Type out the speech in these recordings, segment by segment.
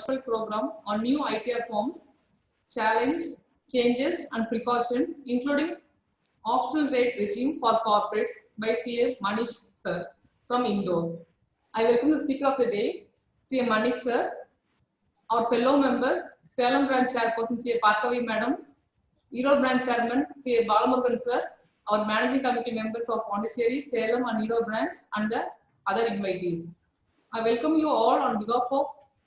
program on new ITR forms, challenge, changes and precautions, including optional rate regime for corporates by CA Manish sir from Indore. I welcome the speaker of the day, CA Manish sir, our fellow members, Salem branch chairperson CA Parthavi madam, Erode branch chairman CA Balamurugan sir, our managing committee members of Pondicherry, Salem and Erode branch, and the other invitees. I welcome you all on behalf of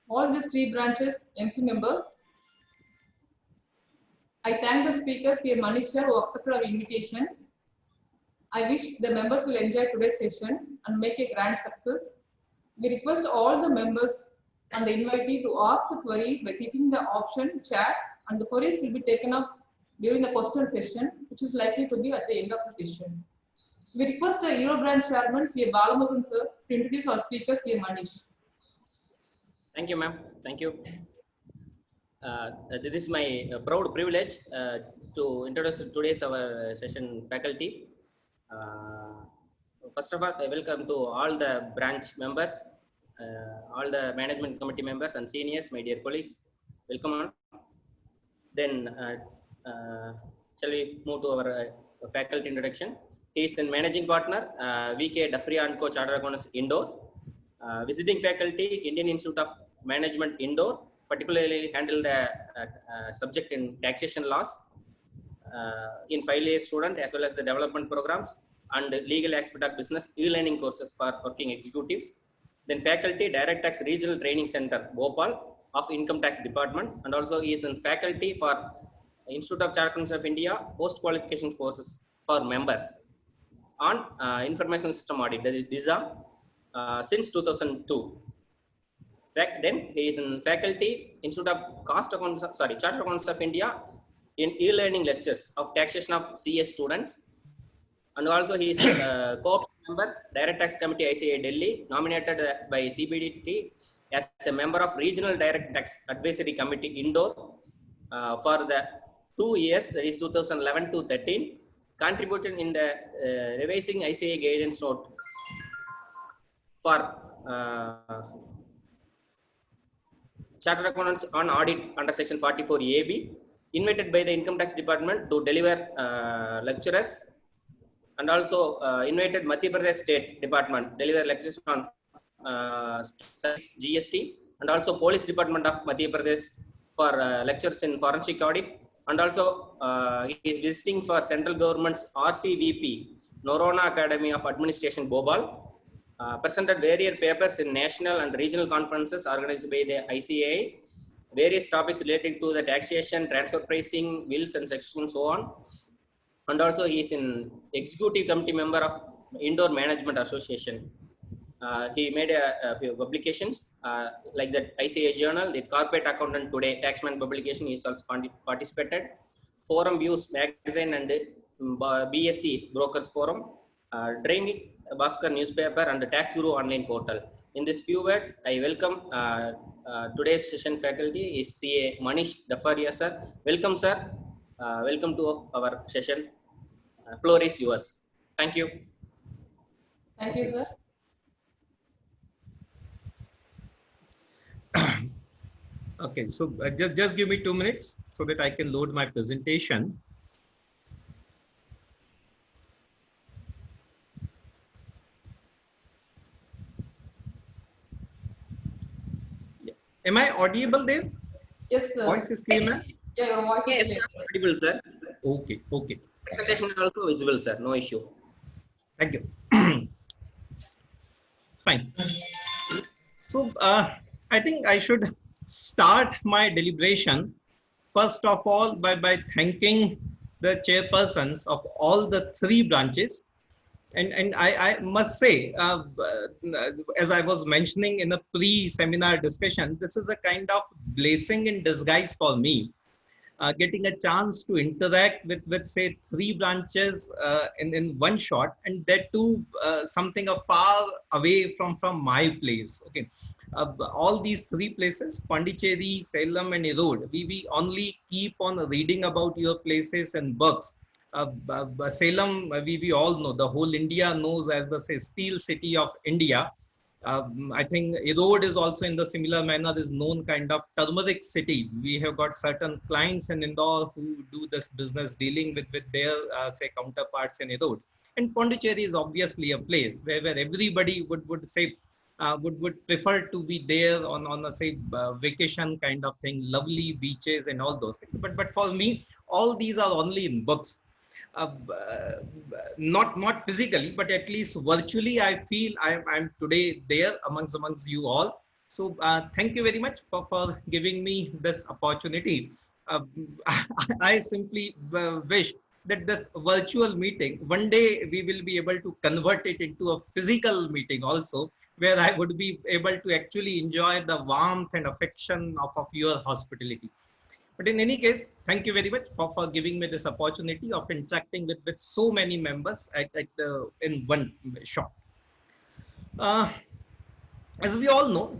all these three branches MC members. I thank the speaker CA Manish sir who accepted our invitation. I wish the members will enjoy today's session and make a grand success. We request all the members and the invitee to ask the query by clicking the option chat, and the queries will be taken up during the question session, which is likely to be at the end of the session. We request the Erode branch chairman CA Balamurugan sir to introduce our speaker CA Manish. Thank you, ma'am. Thank you. This is my proud privilege to introduce today's our session faculty. First of all, I welcome to all the branch members, all the management committee members and seniors, my dear colleagues. Welcome on. Then, shall we move to our faculty introduction? He is a managing partner, VK Dafriya & Co. Chartered Accountants, Indore. Visiting faculty, Indian Institute of Management, Indore, particularly handle the subject in taxation laws, in final year student as well as the development programs and legal expert of business e-learning courses for working executives. Then faculty, Direct Tax Regional Training Center, Bhopal of Income Tax Department, and also he is in faculty for Institute of Chartered Accountants of India post qualification courses for members on information system audit, that is DISA, since 2002. Then he is in faculty Institute of Chartered Accountants of India in e-learning lectures of taxation of CS students, and also he is co-op members Direct Tax Committee ICAI Delhi, nominated by CBDT as a member of Regional Direct Tax Advisory Committee Indore for the 2 years, that is 2011 to 13, contributed in the revising ICAI guidance note for Chartered Accountants on audit under section 44 AB, invited by the Income Tax Department to deliver lecturers, and also invited Madhya Pradesh State Department deliver lectures on GST, and also Police Department of Madhya Pradesh for lectures in forensic audit, and also he is visiting for central government's RCVP, Norona Academy of Administration, Bhopal. Presented various papers in national and regional conferences organized by the ICAI, various topics relating to the taxation, transfer pricing, wills and sections, so on. And also he is an executive committee member of Indore Management Association. He made a few publications like the ICAI Journal, the Corporate Accountant Today Taxman publication. He is also participated. Forum Views magazine and BSC Brokers Forum, Dainik Bhaskar newspaper and the Tax Guru online portal. In these few words, I welcome today's session faculty is CA Manish Dafriya sir. Welcome sir. Welcome to our session. Floor is yours. Thank you. Thank you, sir. Okay, so just give me 2 minutes so that I can load my presentation. Am I audible there? Yes, sir. Voice is clear, ma'am? Yeah, your voice is clear. Audible, sir. Okay, okay. Presentation is also visible, sir. No issue. Thank you. Fine. So I think I should start my deliberation first of all by thanking the chairpersons of all the three branches. And I must say, as I was mentioning in a pre-seminar discussion, this is a kind of blessing in disguise for me. Getting a chance to interact with say three branches in one shot, and that too something far away from my place. Okay, all these three places, Pondicherry, Salem, and Erode, we only keep on reading about your places and books. Salem, we all know, the whole India knows as the say, steel city of India. I think Erode is also in the similar manner, is known kind of turmeric city. We have got certain clients in Indore who do this business dealing with their say counterparts in Erode. And Pondicherry is obviously a place where everybody would say would prefer to be there on a say vacation kind of thing, lovely beaches and all those things. But for me, all these are only in books. uh, not physically, but at least virtually. I feel I'm today there amongst you all. So thank you very much for giving me this opportunity. Uh, I simply wish that this virtual meeting, one day we will be able to convert it into a physical meeting also, where I would be able to actually enjoy the warmth and affection of your hospitality. But in any case, thank you very much for giving me this opportunity of interacting with so many members in one shot. Uh, as we all know,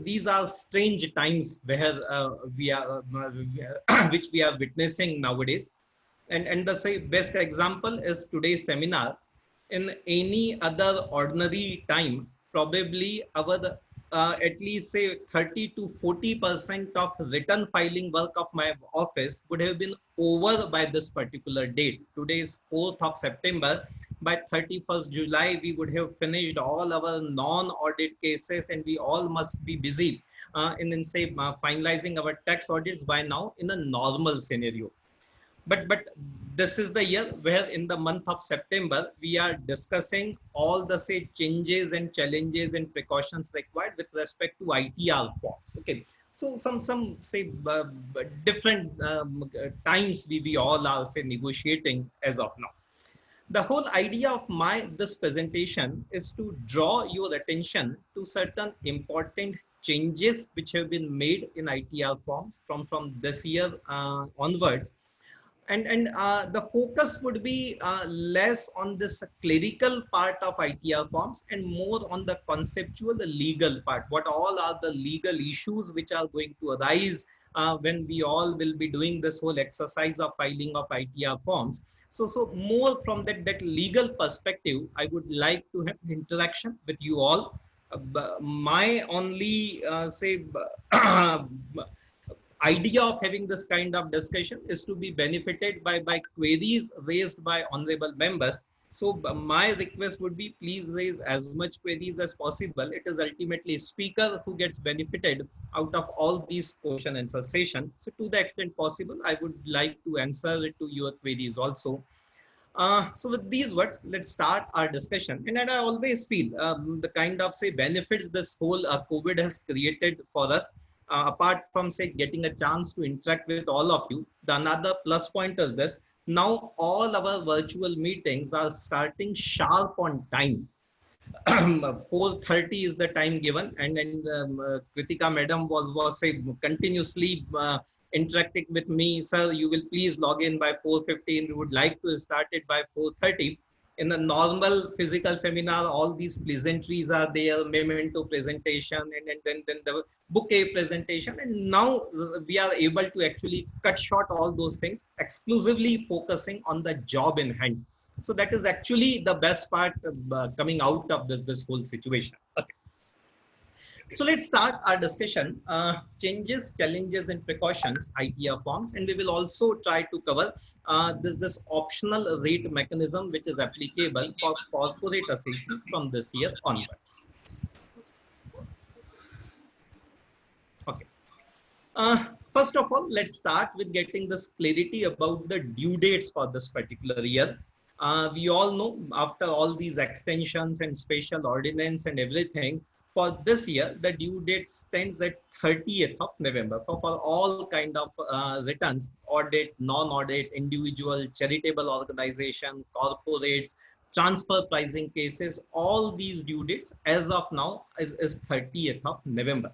these are strange times where which we are witnessing nowadays. And the say, best example is today's seminar. In any other ordinary time, probably our at least say 30 to 40% of written filing work of my office would have been over by this particular date. Today is 4th of September. By 31st July, we would have finished all our non-audit cases, and we all must be busy in say finalizing our tax audits by now in a normal scenario. But this is the year where in the month of September we are discussing all the say changes and challenges and precautions required with respect to ITR forms. Okay, so some say different times we all are say negotiating as of now. The whole idea of my this presentation is to draw your attention to certain important changes which have been made in ITR forms from this year onwards. And the focus would be less on this clerical part of ITR forms and more on the conceptual, the legal part. What all are the legal issues which are going to arise when we all will be doing this whole exercise of filing of ITR forms. So more from that legal perspective, I would like to have interaction with you all. My only say idea of having this kind of discussion is to be benefited by queries raised by honorable members. So my request would be, please raise as much queries as possible. It is ultimately speaker who gets benefited out of all these question and answer session. So to the extent possible, I would like to answer it to your queries also. So with these words, let's start our discussion. And I always feel the kind of say benefits this whole COVID has created for us, apart from say getting a chance to interact with all of you, the another plus point is this: now all our virtual meetings are starting sharp on time. 4:30 is the time given, and Kritika madam was say continuously interacting with me. Sir, you will please log in by 4:15. We would like to start it by 4:30. In a normal physical seminar, all these pleasantries are there, memento presentation, and then the bouquet presentation. And now we are able to actually cut short all those things, exclusively focusing on the job in hand. So that is actually the best part coming out of this whole situation. Okay. So let's start our discussion. Changes, challenges, and precautions, ITR forms, and we will also try to cover this optional rate mechanism which is applicable for corporate assessments from this year onwards. Okay. First of all, let's start with getting this clarity about the due dates for this particular year. We all know after all these extensions and special ordinance and everything, for this year, the due date stands at 30th of November for all kind of returns, audit, non-audit, individual, charitable organization, corporates, transfer pricing cases. All these due dates as of now is 30th of November.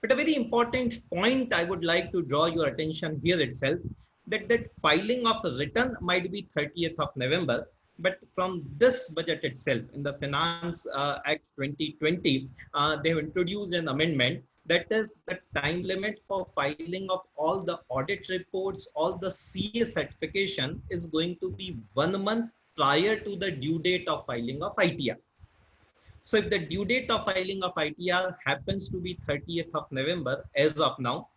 But a very important point I would like to draw your attention here itself, that filing of a return might be 30th of November, but from this budget itself, in the Finance Act 2020, they have introduced an amendment that is the time limit for filing of all the audit reports, all the CA certification is going to be 1 month prior to the due date of filing of ITR. So if the due date of filing of ITR happens to be 30th of November as of now,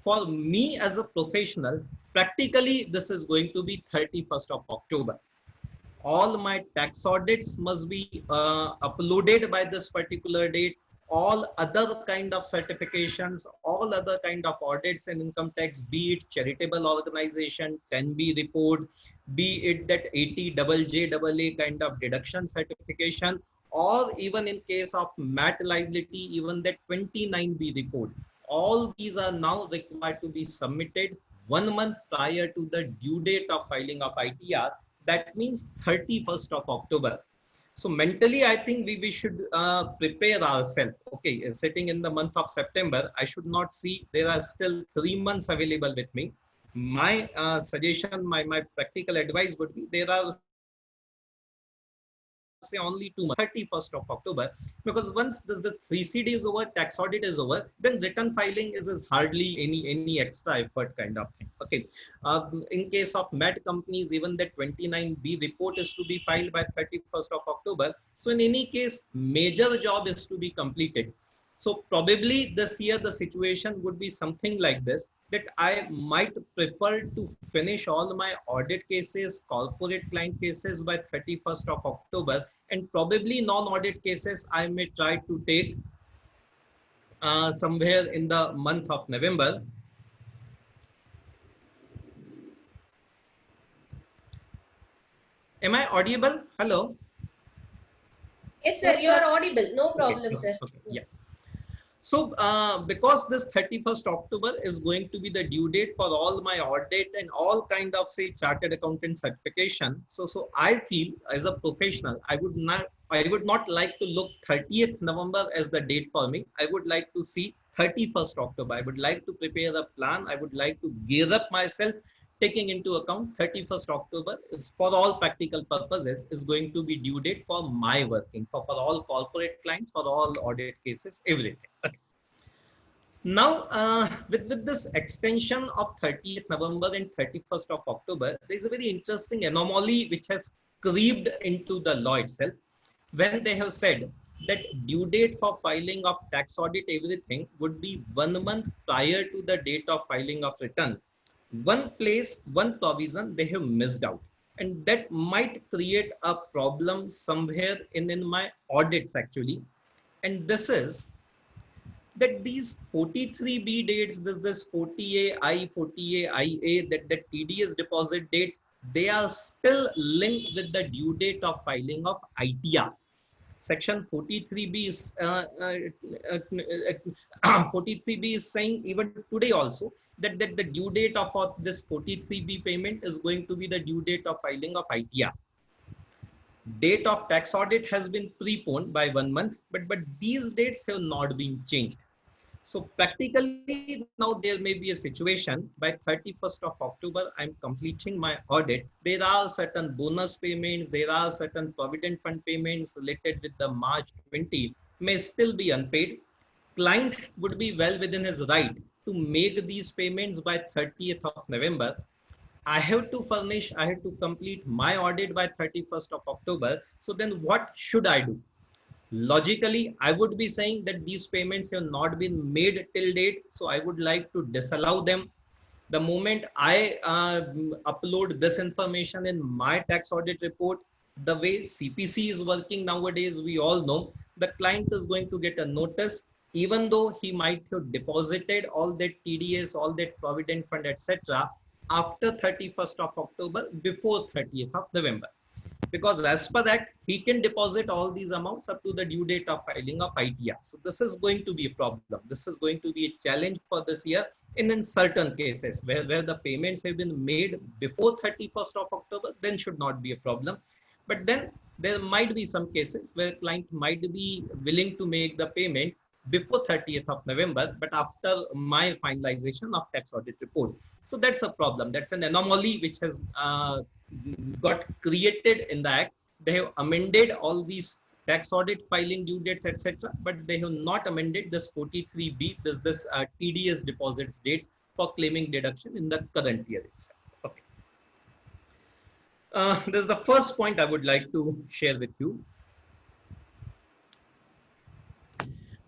for me as a professional, practically this is going to be 31st of October. All my tax audits must be uploaded by this particular date. All other kind of certifications, all other kind of audits and income tax, be it charitable organization, 10B report, be it that 80 JJAA kind of deduction certification, or even in case of MAT liability, even that 29B report. All these are now required to be submitted 1 month prior to the due date of filing of ITR. That means 31st of October. So mentally, I think we should prepare ourselves. Okay, sitting in the month of September, I should not see there are still 3 months available with me. My suggestion, my practical advice would be there are say only 2 months, 31st of October, because once the 3CD is over, tax audit is over, then return filing is hardly any extra effort kind of thing. Okay, in case of MAT companies, even the 29B report is to be filed by 31st of October. So in any case, major job is to be completed. So probably this year the situation would be something like this, that I might prefer to finish all my audit cases, corporate client cases by 31st of October, and probably non-audit cases I may try to take somewhere in the month of November. Am I audible? Hello? Yes, sir, you are audible. No Okay, problem, okay, sir. okay, yeah. So because this 31st October is going to be the due date for all my audit and all kind of say chartered accountant certification. So I feel as a professional, I would not like to look 30th November as the date for me. I would like to see 31st October. I would like to prepare a plan. I would like to gear up myself, taking into account 31st October is for all practical purposes is going to be due date for my working, for all corporate clients, for all audit cases, everything. Okay. Now, with this extension of 30th November and 31st of October, there is a very interesting anomaly which has creeped into the law itself, when they have said that due date for filing of tax audit, everything would be 1 month prior to the date of filing of return. One place, one provision they have missed out, and that might create a problem somewhere in my audits actually. And this is that these 43B dates, this 40AI, 40AIA, that TDS deposit dates, they are still linked with the due date of filing of ITR. Section 43B is 43B is saying even today also that the due date of this 43B payment is going to be the due date of filing of ITR. Date of tax audit has been preponed by 1 month, but these dates have not been changed. So practically now there may be a situation by 31st of October, I'm completing my audit. There are certain bonus payments, there are certain provident fund payments related with the March 20 may still be unpaid. Client would be well within his right to make these payments by 30th of November. I have to furnish, I have to complete my audit by 31st of October. So then what should I do? Logically, I would be saying that these payments have not been made till date. So I would like to disallow them. The moment I upload this information in my tax audit report, the way CPC is working nowadays, we all know the client is going to get a notice, even though he might have deposited all that TDS, all that provident fund, etc. after 31st of October, before 30th of November. Because as per that, he can deposit all these amounts up to the due date of filing of ITR. So this is going to be a problem. This is going to be a challenge for this year. And in certain cases where the payments have been made before 31st of October, then should not be a problem. But then there might be some cases where client might be willing to make the payment before 30th of November, but after my finalization of tax audit report. So that's a problem. That's an anomaly which has got created in the act. They have amended all these tax audit filing due dates, etc., but they have not amended this 43B, this TDS deposits dates for claiming deduction in the current year itself. Okay. This is the first point I would like to share with you.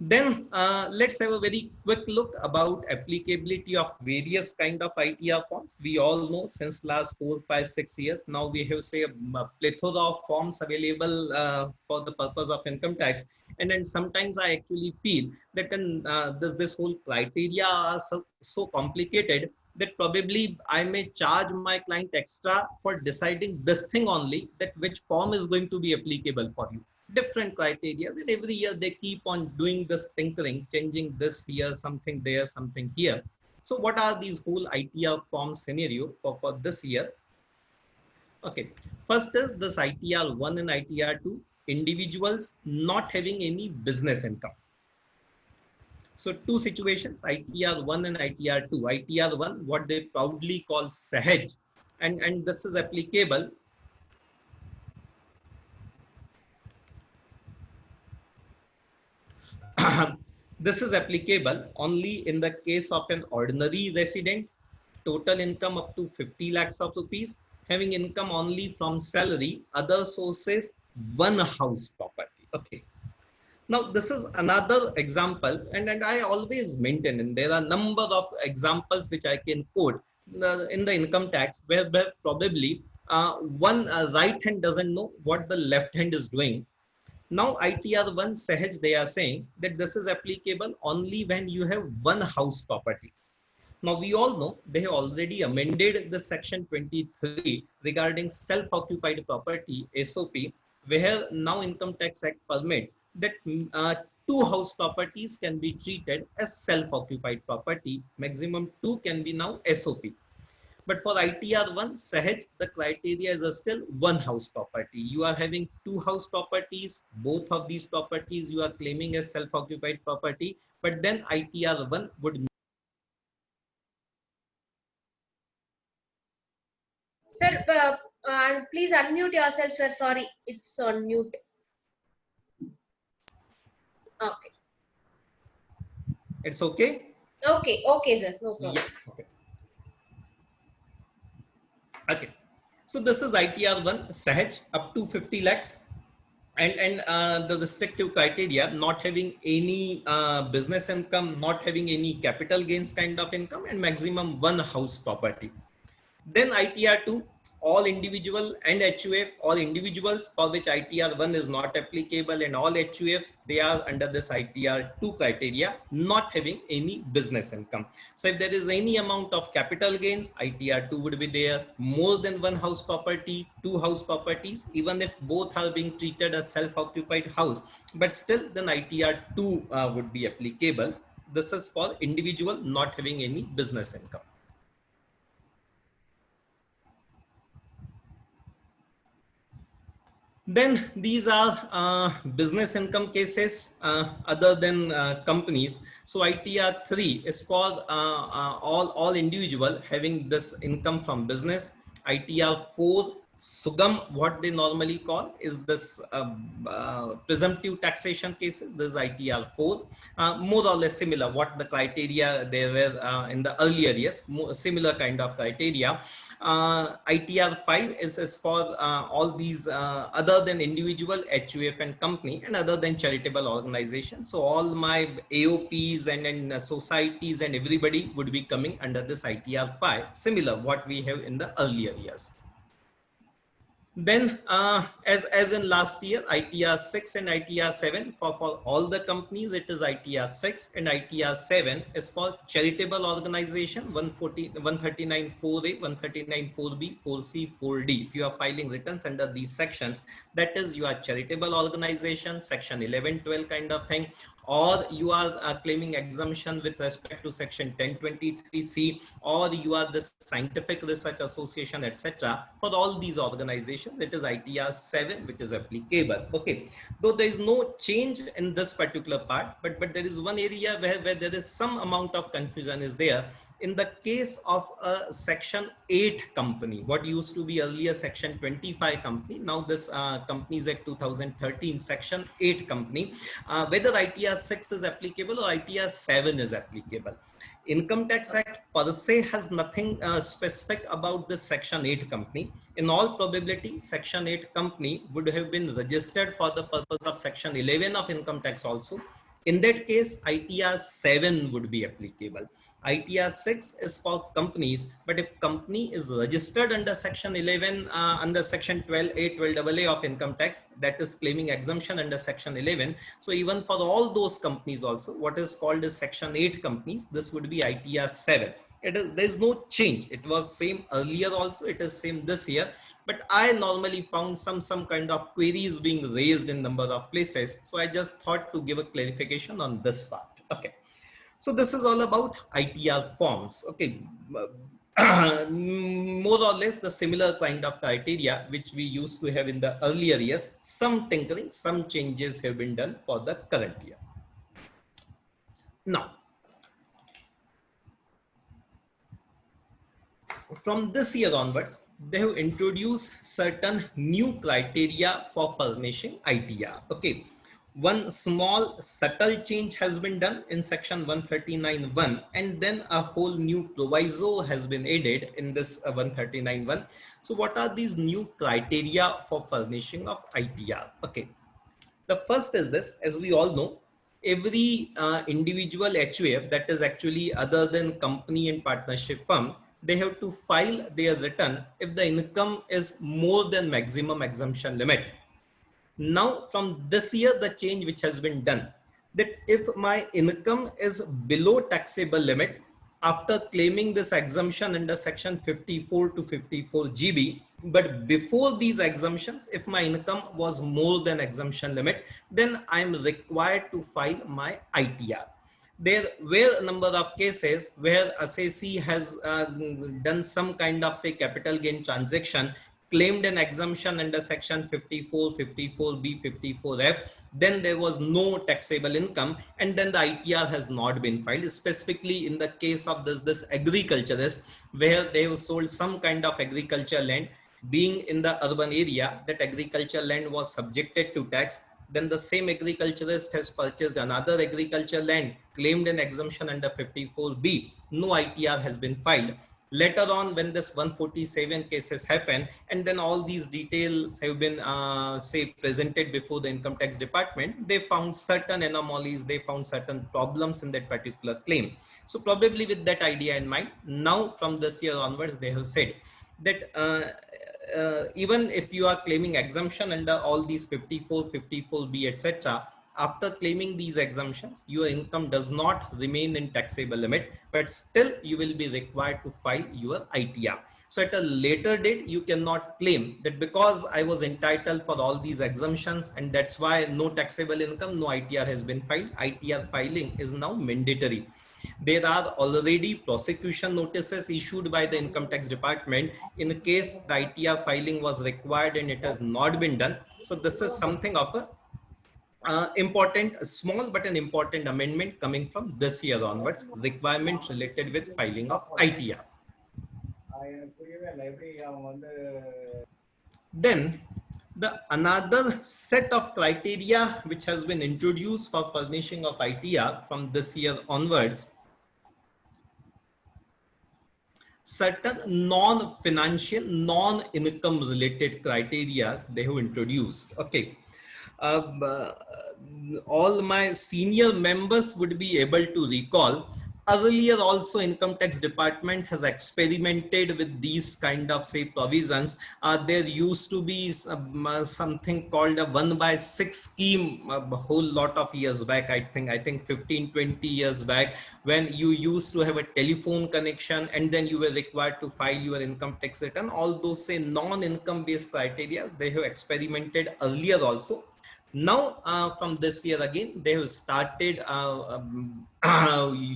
Then let's have a very quick look about applicability of various kind of ITR forms. We all know since last 4, 5, 6 years, now we have say a plethora of forms available for the purpose of income tax. And then sometimes I actually feel that in, this whole criteria are so complicated that probably I may charge my client extra for deciding this thing only, that which form is going to be applicable for you. Different criteria, and every year they keep on doing this tinkering, changing this here, something there, something here. So what are these whole ITR form scenario for this year? Okay, first is this ITR 1 and ITR 2, individuals not having any business income. So two situations, ITR 1 and ITR 2. ITR 1, what they proudly call Sahaj, and this is applicable this is applicable only in the case of an ordinary resident, total income up to 50 lakhs of rupees, having income only from salary, other sources, one house property. Okay. Now, this is another example, and I always maintain, and there are a number of examples which I can quote in the income tax where probably one right hand doesn't know what the left hand is doing. Now, ITR 1 Sahaj, they are saying that this is applicable only when you have one house property. Now, we all know they have already amended the section 23 regarding self-occupied property, SOP, where now Income Tax Act permits that two house properties can be treated as self-occupied property. Maximum two can be now SOP. But for ITR 1 Sahaj, the criteria is still one house property. You are having two house properties, both of these properties you are claiming as self-occupied property, but then ITR 1 would. Sir, please unmute yourself, sir. Sorry, it's on mute. Okay. It's okay? Okay, sir. No problem. Yeah. Okay. Okay, so this is ITR 1 Sahaj up to 50 lakhs, and the restrictive criteria, not having any business income, not having any capital gains kind of income, and maximum one house property. Then ITR 2, all individual and HUF, all individuals for which ITR 1 is not applicable, and all HUFs, they are under this ITR 2 criteria, not having any business income. So if there is any amount of capital gains, ITR 2 would be there. More than one house property, two house properties, even if both are being treated as self-occupied house, but still then ITR 2 would be applicable. This is for individual not having any business income. Then these are business income cases other than companies. So ITR 3 is for all individual having this income from business. ITR 4, Sugam, what they normally call, is this presumptive taxation cases. This is ITR 4, more or less similar what the criteria they were in the earlier years, similar kind of criteria. ITR 5 is for all these other than individual, HUF and company, and other than charitable organization. So all my AOPs and societies and everybody would be coming under this ITR 5, similar what we have in the earlier years. Then as in last year, ITR 6 and ITR 7 for all the companies, it is ITR 6, and ITR 7 is for charitable organization, 139 4A, 139 4B, 4C, 4D. If you are filing returns under these sections, that is you are charitable organization, section 11, 12 kind of thing, or you are claiming exemption with respect to section 1023C, or you are the scientific research association, etc. For all these organizations, it is ITR 7 which is applicable. Okay, though there is no change in this particular part, but there is one area where there is some amount of confusion is there. In the case of a section 8 company, what used to be earlier section 25 company, now this Companies Act 2013 section 8 company, whether ITR 6 is applicable or ITR 7 is applicable. Income Tax Act per se has nothing specific about this section 8 company. In all probability, section 8 company would have been registered for the purpose of section 11 of income tax also. In that case, ITR 7 would be applicable. ITR 6 is for companies, but if company is registered under section 11, under section 12A, 12AA of income tax, that is claiming exemption under section 11. So even for all those companies also, what is called as section 8 companies, this would be ITR 7. There's no change. It was same earlier also, it is same this year. But I normally found some kind of queries being raised in number of places. So I just thought to give a clarification on this part. Okay. So this is all about ITR forms. Okay. More or less the similar kind of criteria which we used to have in the earlier years. Some tinkering, some changes have been done for the current year. Now, from this year onwards, they have introduced certain new criteria for furnishing ITR. Okay. One small subtle change has been done in section 139(1), and then a whole new proviso has been added in this 139(1). So what are these new criteria for furnishing of ITR? Okay. The first is this, as we all know, every individual HUF, that is actually other than company and partnership firm, they have to file their return if the income is more than maximum exemption limit. Now, from this year, the change which has been done, that if my income is below taxable limit, after claiming this exemption under section 54 to 54 GB, but before these exemptions, if my income was more than exemption limit, then I'm required to file my ITR. There were a number of cases where assessee has done some kind of, say, capital gain transaction, claimed an exemption under section 54, 54B, 54F, then there was no taxable income, and then the ITR has not been filed. Specifically in the case of this agriculturist, where they have sold some kind of agriculture land, being in the urban area, that agriculture land was subjected to tax. Then the same agriculturist has purchased another agriculture land, claimed an exemption under 54B, no ITR has been filed. Later on, when this 147 cases happen, and then all these details have been, say, presented before the income tax department, they found certain anomalies, they found certain problems in that particular claim. So probably with that idea in mind, now from this year onwards, they have said that even if you are claiming exemption under all these 54, 54B, etc., after claiming these exemptions, your income does not remain in taxable limit, but still you will be required to file your ITR. So at a later date, you cannot claim that because I was entitled for all these exemptions and that's why no taxable income, no ITR has been filed. ITR filing is now mandatory. There are already prosecution notices issued by the income tax department in case the ITR filing was required and it has not been done. So this is something of a important, small but an important amendment coming from this year onwards, requirements related with filing of ITR. Then the another set of criteria which has been introduced for furnishing of ITR from this year onwards, certain non-financial, non-income related criteria they have introduced. Okay. All my senior members would be able to recall, earlier also income tax department has experimented with these kind of, say, provisions. There used to be something called a 1/6 scheme a whole lot of years back. I think 15, 20 years back, when you used to have a telephone connection and then you were required to file your income tax return. All those, say, non-income based criteria, they have experimented earlier also. Now, from this year again, they have started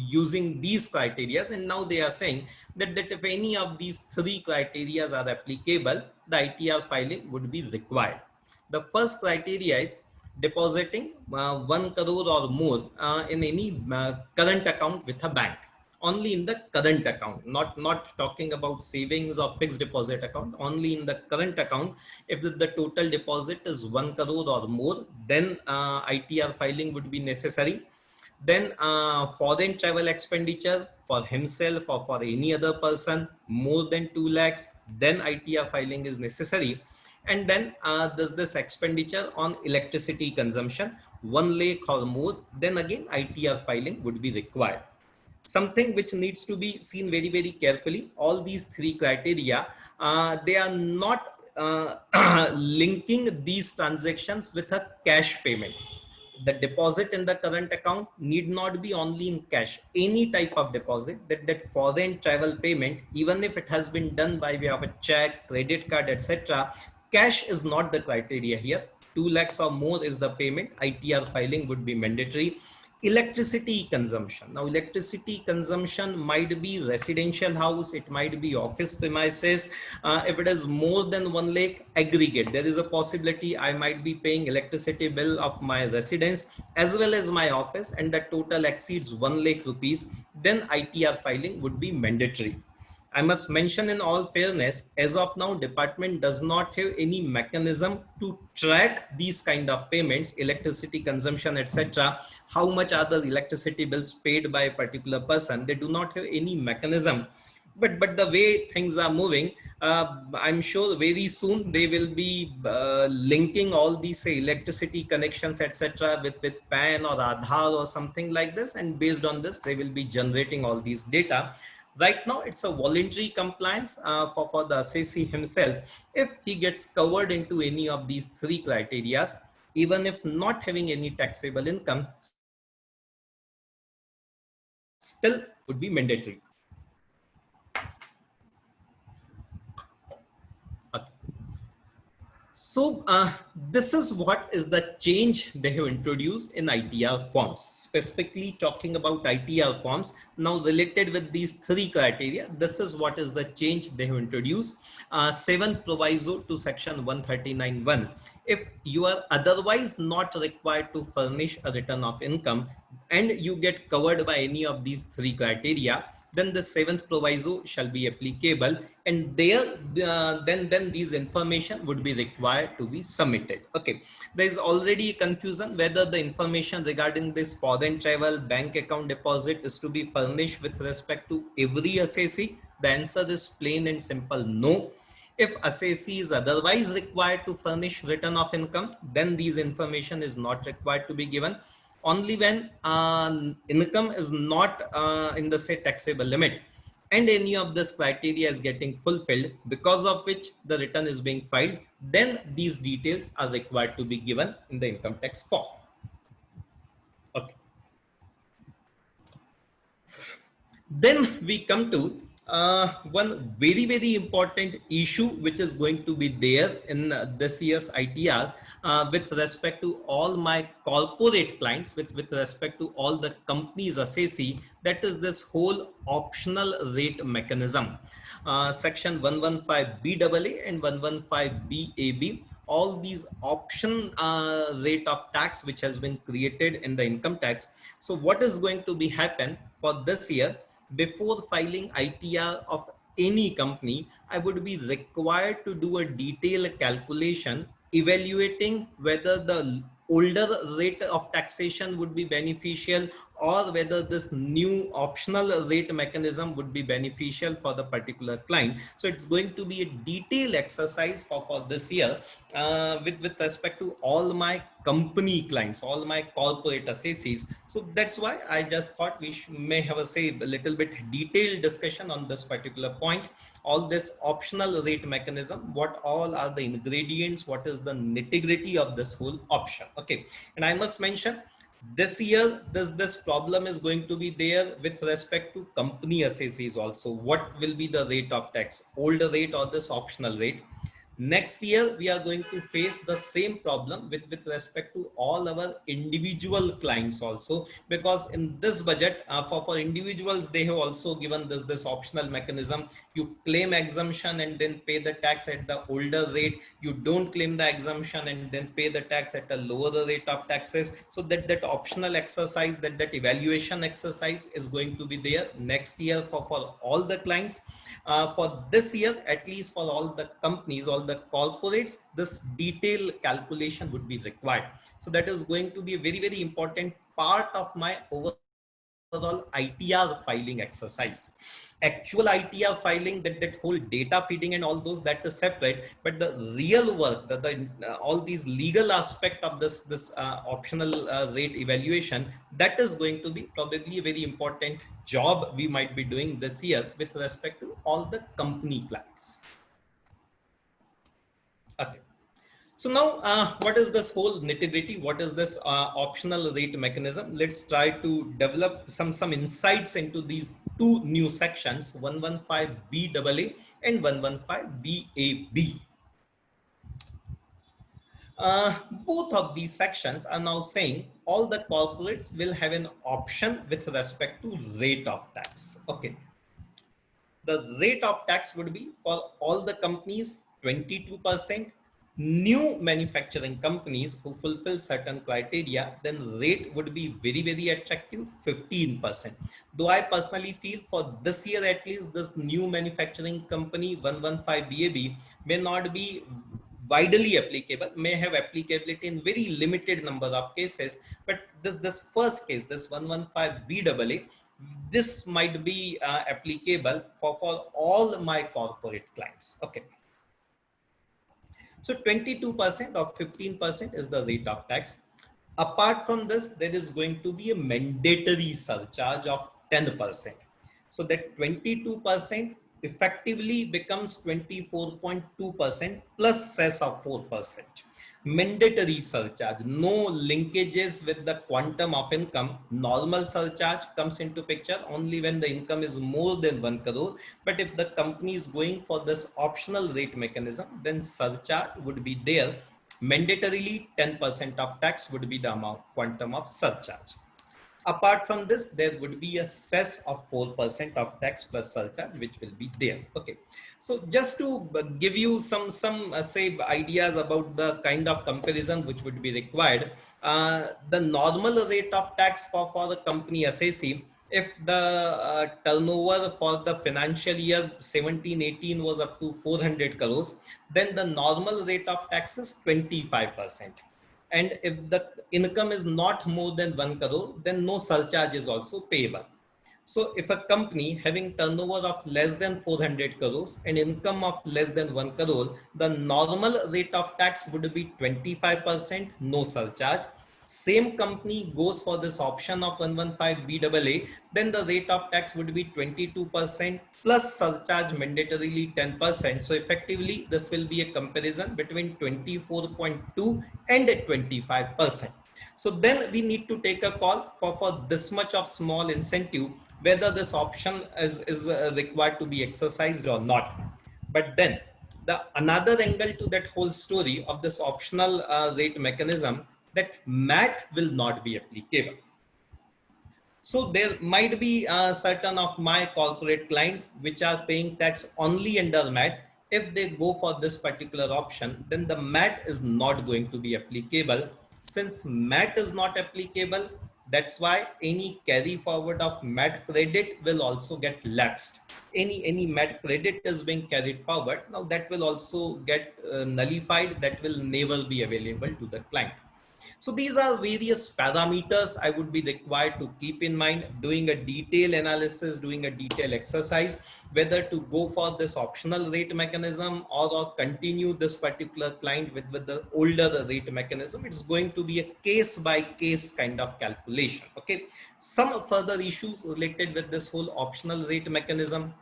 using these criteria, and now they are saying that if any of these three criteria are applicable, the ITR filing would be required. The first criteria is depositing 1 crore or more in any current account with a bank. Only in the current account, not talking about savings or fixed deposit account, only in the current account. If the total deposit is 1 crore or more, then ITR filing would be necessary. Then foreign travel expenditure for himself or for any other person more than 2 lakhs, then ITR filing is necessary. And then there's this expenditure on electricity consumption, 1 lakh or more, then again ITR filing would be required. Something which needs to be seen very, very carefully. All these three criteria, they are not linking these transactions with a cash payment. The deposit in the current account need not be only in cash. Any type of deposit, that foreign travel payment, even if it has been done by way of a check, credit card, etc., cash is not the criteria here. 2 lakhs or more is the payment. ITR filing would be mandatory. Electricity consumption. Now, electricity consumption might be residential house, it might be office premises. If it is more than 1 lakh aggregate, there is a possibility I might be paying electricity bill of my residence as well as my office, and the total exceeds 1 lakh rupees, then ITR filing would be mandatory. I must mention in all fairness, as of now, department does not have any mechanism to track these kind of payments, electricity consumption, etc. How much are the electricity bills paid by a particular person? They do not have any mechanism. But the way things are moving, I'm sure very soon they will be linking all these, say, electricity connections, etc., with PAN or Aadhaar or something like this, and based on this, they will be generating all these data. Right now, it's a voluntary compliance for the assessee himself. If he gets covered into any of these three criteria, even if not having any taxable income, still would be mandatory. Okay. So this is what is the change they have introduced in ITR forms, specifically talking about ITR forms. Now related with these three criteria, this is what is the change they have introduced. 7th proviso to section 139(1). If you are otherwise not required to furnish a return of income and you get covered by any of these three criteria, then the 7th proviso shall be applicable, and there then these information would be required to be submitted. Okay, there is already confusion whether the information regarding this foreign travel bank account deposit is to be furnished with respect to every assessee. The answer is plain and simple, no. If assessee is otherwise required to furnish return of income, then these information is not required to be given. Only when income is not in the, say, taxable limit and any of this criteria is getting fulfilled, because of which the return is being filed, then these details are required to be given in the income tax form. Okay. Then we come to one very, very important issue which is going to be there in this year's ITR with respect to all my corporate clients, with respect to all the companies assessee, that is this whole optional rate mechanism. Section 115BAA and 115BAB, all these option rate of tax which has been created in the income tax. So what is going to be happen for this year? Before filing ITR of any company, I would be required to do a detailed calculation evaluating whether the older rate of taxation would be beneficial or whether this new optional rate mechanism would be beneficial for the particular client. So it's going to be a detailed exercise for this year with respect to all my company clients, all my corporate assessees. So that's why I just thought we may have a little bit detailed discussion on this particular point. All this optional rate mechanism, what all are the ingredients, what is the nitty-gritty of this whole option. Okay, and I must mention, this year this problem is going to be there with respect to company assessees also. What will be the rate of tax, older rate or this optional rate? Next year, we are going to face the same problem with respect to all our individual clients also, because in this budget for individuals, they have also given this optional mechanism. You claim exemption and then pay the tax at the older rate. You don't claim the exemption and then pay the tax at a lower rate of taxes. So that optional exercise, that evaluation exercise is going to be there next year for all the clients. For this year, at least for all the companies, all the corporates, this detailed calculation would be required. So that is going to be a very, very important part of my overall overall ITR filing exercise. Actual ITR filing, that whole data feeding and all those, that is separate, but the real work, all these legal aspect of this optional rate evaluation, that is going to be probably a very important job we might be doing this year with respect to all the company clients. Okay. So now, what is this whole nitty-gritty? What is this optional rate mechanism? Let's try to develop some insights into these two new sections, 115BAA and 115BAB. Both of these sections are now saying all the corporates will have an option with respect to rate of tax. Okay. The rate of tax would be for all the companies 22%. New manufacturing companies who fulfill certain criteria, then rate would be very, very attractive, 15%. Though I personally feel for this year at least, this new manufacturing company 115BAB may not be widely applicable, may have applicability in very limited number of cases, but this first case, this 115BAA, this might be applicable for all my corporate clients. Okay. So 22% or 15% is the rate of tax. Apart from this, there is going to be a mandatory surcharge of 10%. So that 22% effectively becomes 24.2% plus cess of 4%. Mandatory surcharge, no linkages with the quantum of income. Normal surcharge comes into picture only when the income is more than 1 crore. But if the company is going for this optional rate mechanism, then surcharge would be there. Mandatorily 10% of tax would be the amount quantum of surcharge. Apart from this, there would be a cess of 4% of tax plus surcharge, which will be there. Okay. So just to give you some say ideas about the kind of comparison which would be required, the normal rate of tax for the company SAC, if the turnover for the financial year 17-18 was up to 400 crores, then the normal rate of tax is 25%. And if the income is not more than 1 crore, then no surcharge is also payable. So if a company having turnover of less than 400 crores and income of less than 1 crore, the normal rate of tax would be 25%, no surcharge. Same company goes for this option of 115BAA, then the rate of tax would be 22% plus surcharge mandatorily 10%. So effectively, this will be a comparison between 24.2 and 25%. So then we need to take a call for this much of small incentive, whether this option is required to be exercised or not. But then the another angle to that whole story of this optional rate mechanism, that MAT will not be applicable. So there might be certain of my corporate clients which are paying tax only under MAT. If they go for this particular option, then the MAT is not going to be applicable. Since MAT is not applicable, that's why any carry forward of MAT credit will also get lapsed. Any MAT credit is being carried forward, now that will also get nullified, that will never be available to the client. So these are various parameters I would be required to keep in mind, doing a detailed analysis, doing a detailed exercise, whether to go for this optional rate mechanism or continue this particular client with the older rate mechanism. It's going to be a case by case kind of calculation. Okay. Some further issues related with this whole optional rate mechanism.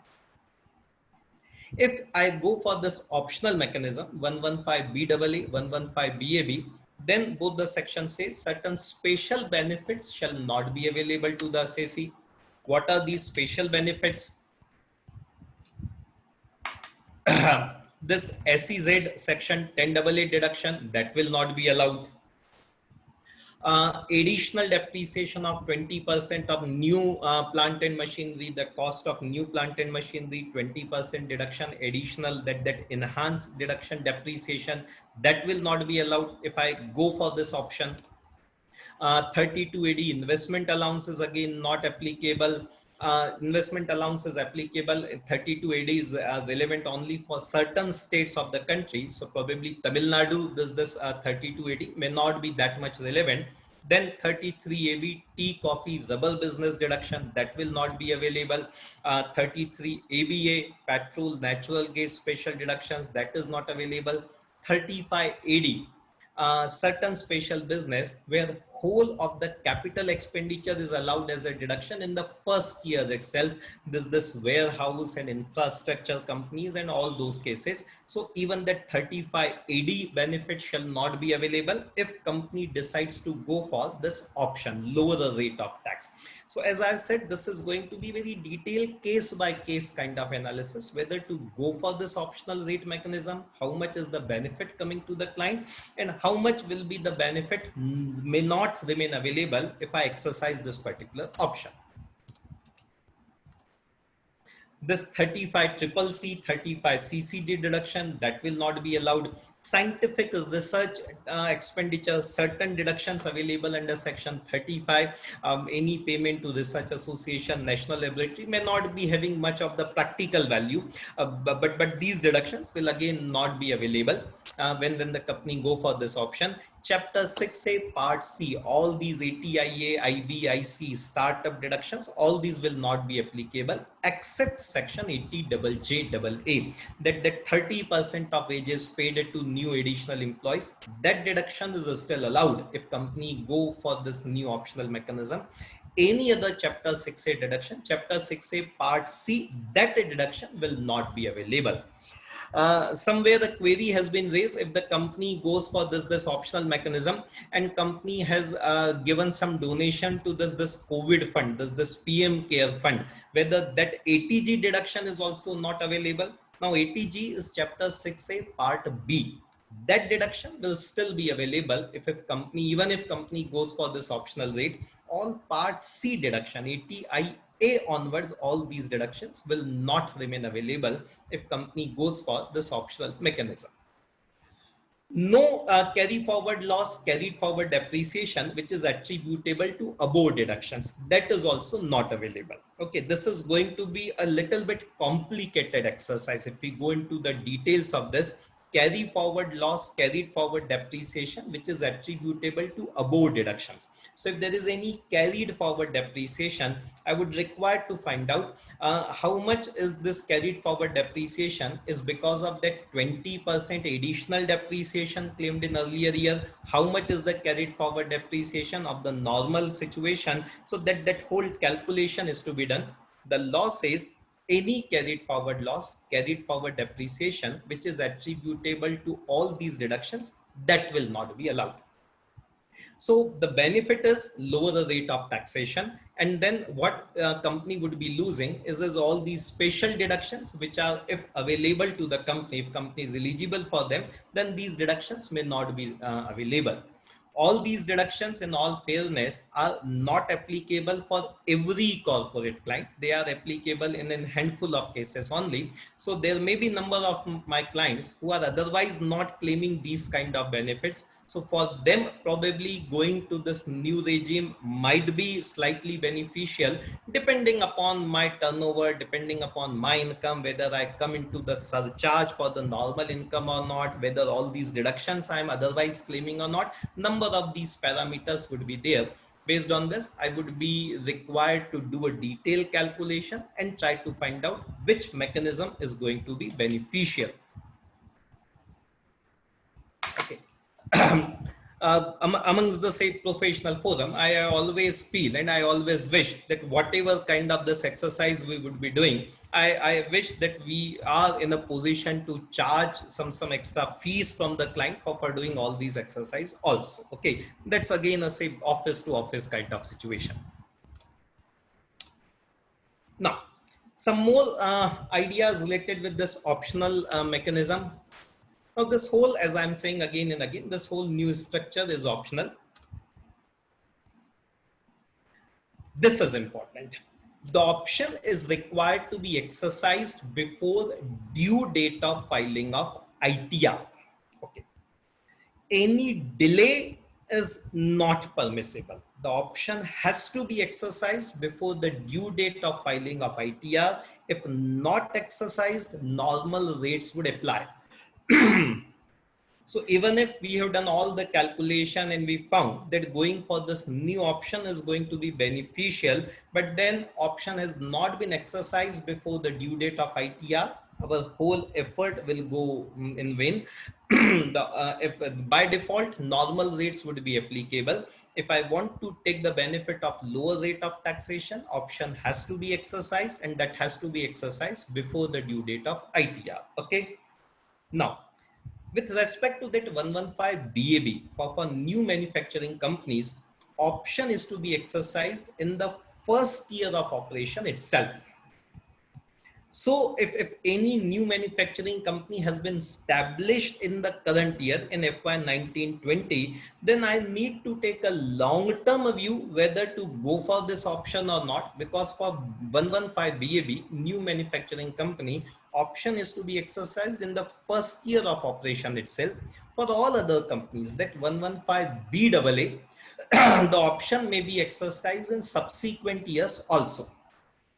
If I go for this optional mechanism, 115BAA, 115BAB, then both the sections say certain special benefits shall not be available to the SAC. What are these special benefits? This SEZ section 10AA deduction, that will not be allowed. Additional depreciation of 20% of new plant and machinery, the cost of new plant and machinery, 20% deduction, additional that enhanced deduction depreciation, that will not be allowed if I go for this option. 32AD investment allowance is again not applicable. Investment allowance is applicable. 32AD is relevant only for certain states of the country. So probably Tamil Nadu, this 32AD may not be that much relevant. Then 33AB tea, coffee, rubber business deduction, that will not be available. 33ABA petrol, natural gas special deductions, that is not available. 35AD certain special business where whole of the capital expenditure is allowed as a deduction in the first year itself. This warehouse and infrastructure companies and all those cases. So even that 35AD benefit shall not be available if company decides to go for this option, lower the rate of tax. So as I've said, this is going to be very detailed case by case kind of analysis, whether to go for this optional rate mechanism, how much is the benefit coming to the client, and how much will be the benefit may not remain available if I exercise this particular option. This 35CCC, 35CCD deduction, that will not be allowed. Scientific research expenditure, certain deductions available under section 35. Any payment to research association, national laboratory may not be having much of the practical value, but these deductions will again not be available when the company go for this option. Chapter 6A Part C, all these ATIA, IB, IC startup deductions, all these will not be applicable except section 80JJAA, that 30% of wages paid to new additional employees, that deduction is still allowed if company go for this new optional mechanism. Any other chapter 6A deduction, chapter 6A Part C, that deduction will not be available. Somewhere the query has been raised, if the company goes for this optional mechanism and company has given some donation to this COVID fund, this PM care fund, whether that ATG deduction is also not available. Now ATG is chapter 6A Part B. That deduction will still be available if company, even if company goes for this optional rate. All Part C deduction, ATIA onwards, all these deductions will not remain available if company goes for this optional mechanism. No carry forward loss, carried forward depreciation, which is attributable to above deductions, that is also not available. Okay, this is going to be a little bit complicated exercise if we go into the details of this. Carry forward loss, carried forward depreciation, which is attributable to above deductions. So if there is any carried forward depreciation, I would require to find out how much is this carried forward depreciation is because of that 20% additional depreciation claimed in earlier year. How much is the carried forward depreciation of the normal situation? So that whole calculation is to be done. The law says any carried forward loss, carried forward depreciation, which is attributable to all these deductions, that will not be allowed. So the benefit is lower the rate of taxation, and then what company would be losing is all these special deductions, which are, if available to the company, if company is eligible for them, then these deductions may not be available. All these deductions, in all fairness, are not applicable for every corporate client. They are applicable in a handful of cases only. So there may be number of my clients who are otherwise not claiming these kind of benefits. So for them, probably going to this new regime might be slightly beneficial, depending upon my turnover, depending upon my income, whether I come into the surcharge for the normal income or not, whether all these deductions I am otherwise claiming or not. Number of these parameters would be there. Based on this, I would be required to do a detailed calculation and try to find out which mechanism is going to be beneficial. Okay. Amongst the say professional forum, I always feel and I always wish that whatever kind of this exercise we would be doing, I wish that we are in a position to charge some extra fees from the client for doing all these exercise also. Okay, that's again a say office to office kind of situation. Now, some more ideas related with this optional mechanism. Now this whole, as I'm saying again and again, this whole new structure is optional. This is important. The option is required to be exercised before due date of filing of ITR. Okay. Any delay is not permissible. The option has to be exercised before the due date of filing of ITR. If not exercised, normal rates would apply. So even if we have done all the calculation and we found that going for this new option is going to be beneficial, but then option has not been exercised before the due date of ITR, our whole effort will go in vain. If by default normal rates would be applicable, if I want to take the benefit of lower rate of taxation, option has to be exercised, and that has to be exercised before the due date of ITR. Okay. Now, with respect to that 115 BAB for new manufacturing companies, option is to be exercised in the first year of operation itself. So if any new manufacturing company has been established in the current year in FY 1920, then I need to take a long-term view whether to go for this option or not, because for 115 BAB, new manufacturing company, option is to be exercised in the first year of operation itself. For all other companies, that 115 BAA, the option may be exercised in subsequent years also.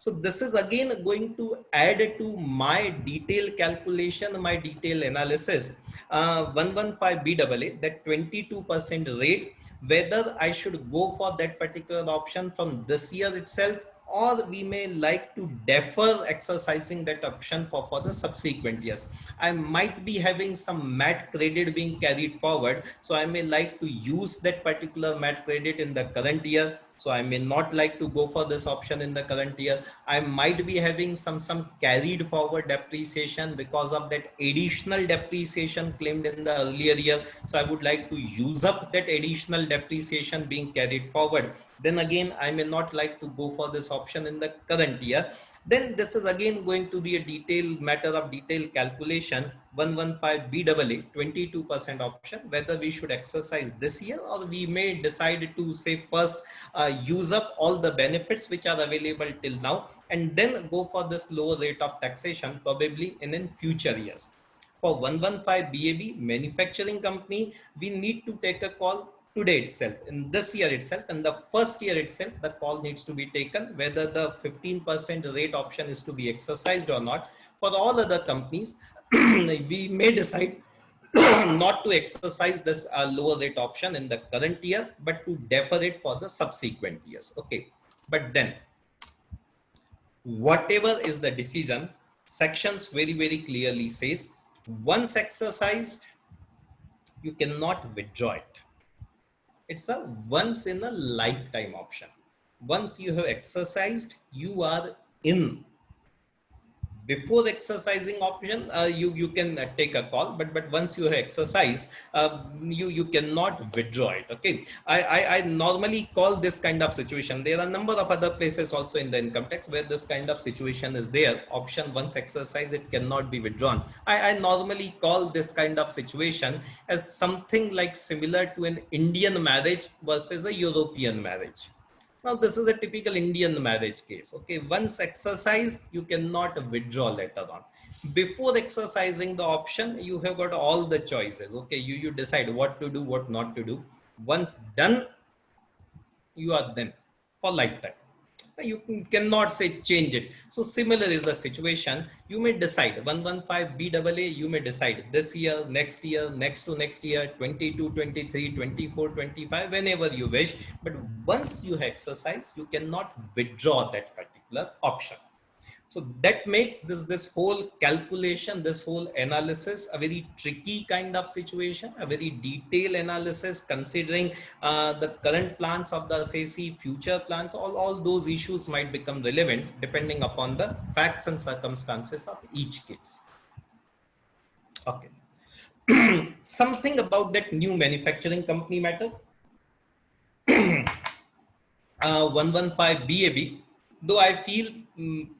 So this is again going to add to my detailed calculation, my detailed analysis. 115 BAA, that 22% rate, whether I should go for that particular option from this year itself, or we may like to defer exercising that option for the subsequent years. I might be having some MAT credit being carried forward, so I may like to use that particular MAT credit in the current year. So I may not like to go for this option in the current year. I might be having some carried forward depreciation because of that additional depreciation claimed in the earlier year. So I would like to use up that additional depreciation being carried forward. Then again, I may not like to go for this option in the current year. Then this is again going to be a detailed matter of detailed calculation. 115 BAA, 22% option, whether we should exercise this year or we may decide to say first use up all the benefits which are available till now and then go for this lower rate of taxation probably in future years. For 115 BAB manufacturing company, we need to take a call today itself, in this year itself, in the first year itself, the call needs to be taken whether the 15% rate option is to be exercised or not. For all other companies, we may decide not to exercise this lower rate option in the current year, but to defer it for the subsequent years. Okay. But then, whatever is the decision, sections very, very clearly says, once exercised, you cannot withdraw it. It's a once in a lifetime option. Once you have exercised, you are in. Before exercising option, you can take a call, but once you have exercised, you cannot withdraw it. Okay. I normally call this kind of situation. There are a number of other places also in the income tax where this kind of situation is there. Option once exercised, it cannot be withdrawn. I normally call this kind of situation as something like similar to an Indian marriage versus a European marriage. Now, this is a typical Indian marriage case. Okay, once exercised, you cannot withdraw later on. Before exercising the option, you have got all the choices. Okay, you decide what to do, what not to do. Once done, you are then for lifetime. You cannot say change it. So similar is the situation. You may decide 115 BAA, you may decide this year, next year, next to next year, 22, 23, 24, 25, whenever you wish. But once you exercise, you cannot withdraw that particular option. So that makes this whole calculation, this whole analysis a very tricky kind of situation, a very detailed analysis considering the current plans of the SECI, future plans, all those issues might become relevant depending upon the facts and circumstances of each case. Okay. Something about that new manufacturing company matter. 115 BAB. Though I feel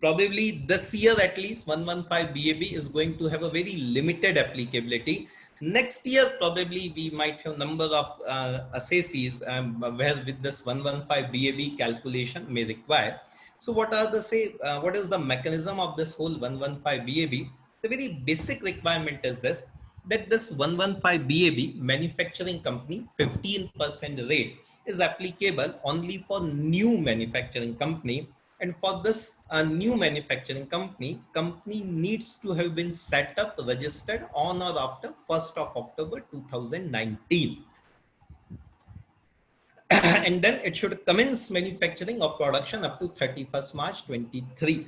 probably this year at least 115 BAB is going to have a very limited applicability. Next year probably we might have number of assessees where with this 115 BAB calculation may require. So what are the what is the mechanism of this whole 115 BAB? The very basic requirement is this, that this 115 BAB manufacturing company 15% rate is applicable only for new manufacturing company And for this new manufacturing company needs to have been set up, registered on or after 1st of October 2019. And then it should commence manufacturing or production up to 31st March 23.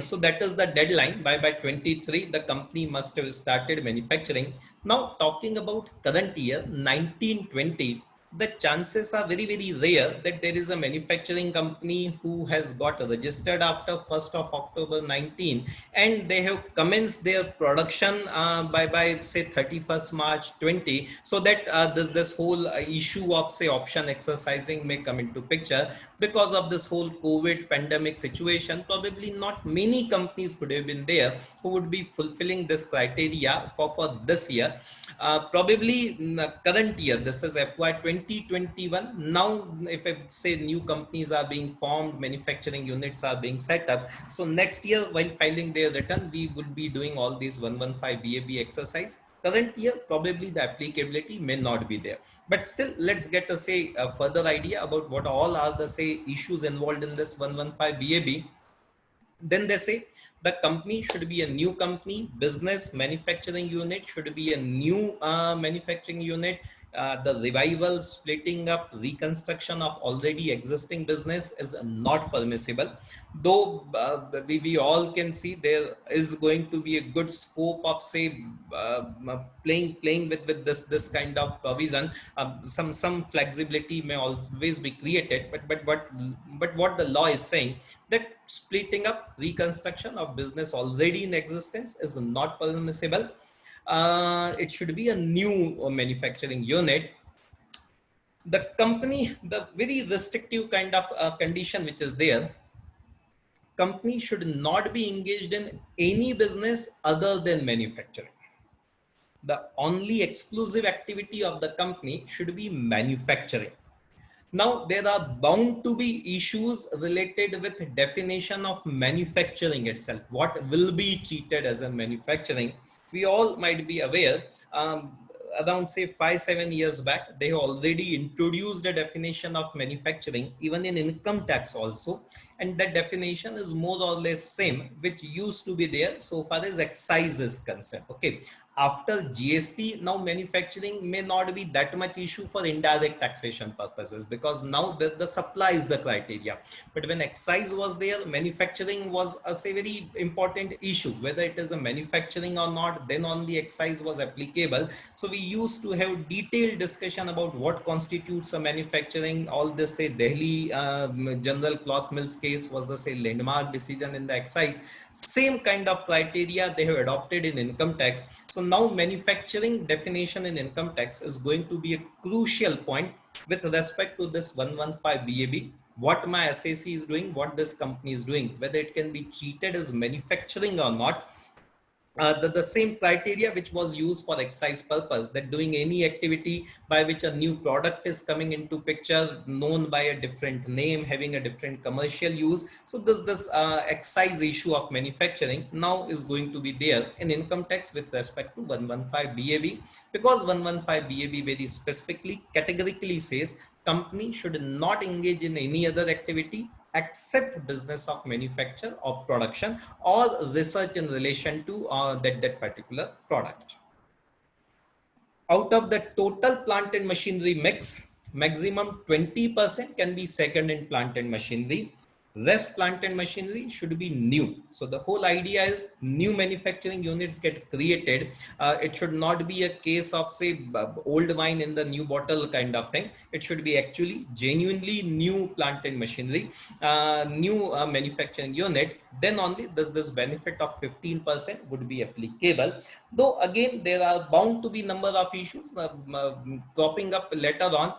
So that is the deadline. By 23, the company must have started manufacturing. Now talking about current year 1920, the chances are very, very rare that there is a manufacturing company who has got registered after 1st of October 19 and they have commenced their production by say 31st March 20, so that this whole issue of say option exercising may come into picture. Because of this whole COVID pandemic situation, probably not many companies would have been there who would be fulfilling this criteria for this year. Probably in the current year, this is FY 2021. Now, if I say new companies are being formed, manufacturing units are being set up. So next year, while filing their return, we will be doing all these 115 BAB exercise. Current year, probably the applicability may not be there. But still, let's get a say a further idea about what all are the say issues involved in this 115 BAB. Then they say the company should be a new company, business manufacturing unit should be a new manufacturing unit. The revival, splitting up, reconstruction of already existing business is not permissible. Though we all can see there is going to be a good scope of say playing with this kind of provision. Some flexibility may always be created, but what the law is saying, that splitting up, reconstruction of business already in existence is not permissible. It should be a new manufacturing unit. The company, the very restrictive kind of condition which is there, company should not be engaged in any business other than manufacturing. The only exclusive activity of the company should be manufacturing. Now, there are bound to be issues related with definition of manufacturing itself. What will be treated as a manufacturing? We all might be aware, around say 5-7 years back, they already introduced a definition of manufacturing, even in income tax also. And that definition is more or less same, which used to be there so far as excise is concerned. Okay. After GST, now manufacturing may not be that much issue for indirect taxation purposes, because now the supply is the criteria. But when excise was there, manufacturing was a say very important issue. Whether it is a manufacturing or not, then only excise was applicable. So we used to have detailed discussion about what constitutes a manufacturing. All this say Delhi General Cloth Mills case was the say landmark decision in the excise. Same kind of criteria they have adopted in income tax. So now manufacturing definition in income tax is going to be a crucial point with respect to this 115 BAB. What my SAC is doing, what this company is doing, whether it can be treated as manufacturing or not. The same criteria which was used for excise purpose, that doing any activity by which a new product is coming into picture, known by a different name, having a different commercial use. So this excise issue of manufacturing now is going to be there in income tax with respect to 115 BAB, because 115 BAB very specifically categorically says company should not engage in any other activity except business of manufacture or production or research in relation to that particular product. Out of the total plant and machinery mix, maximum 20% can be second in plant and machinery. Rest plant and machinery should be new. So the whole idea is new manufacturing units get created. It should not be a case of say old wine in the new bottle kind of thing. It should be actually genuinely new plant and machinery, new manufacturing unit. Then only this benefit of 15% would be applicable. Though again, there are bound to be number of issues cropping up later on.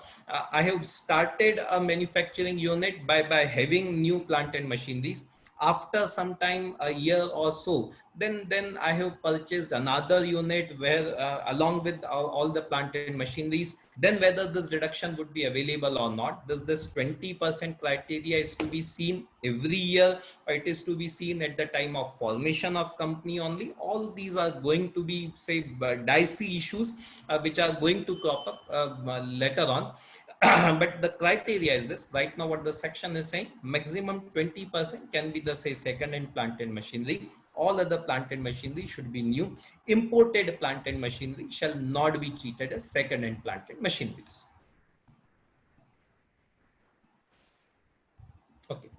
I have started a manufacturing unit by having new plant and machineries. After some time, a year or so, then I have purchased another unit where along with all the plant and machineries, then whether this deduction would be available or not. This 20% criteria is to be seen every year, or it is to be seen at the time of formation of company only. All these are going to be say dicey issues which are going to crop up later on. But the criteria is this. Right now, what the section is saying, maximum 20% can be the say second-hand plant and machinery. All other plant and machinery should be new. Imported plant and machinery shall not be treated as second-hand plant and machineries. Okay.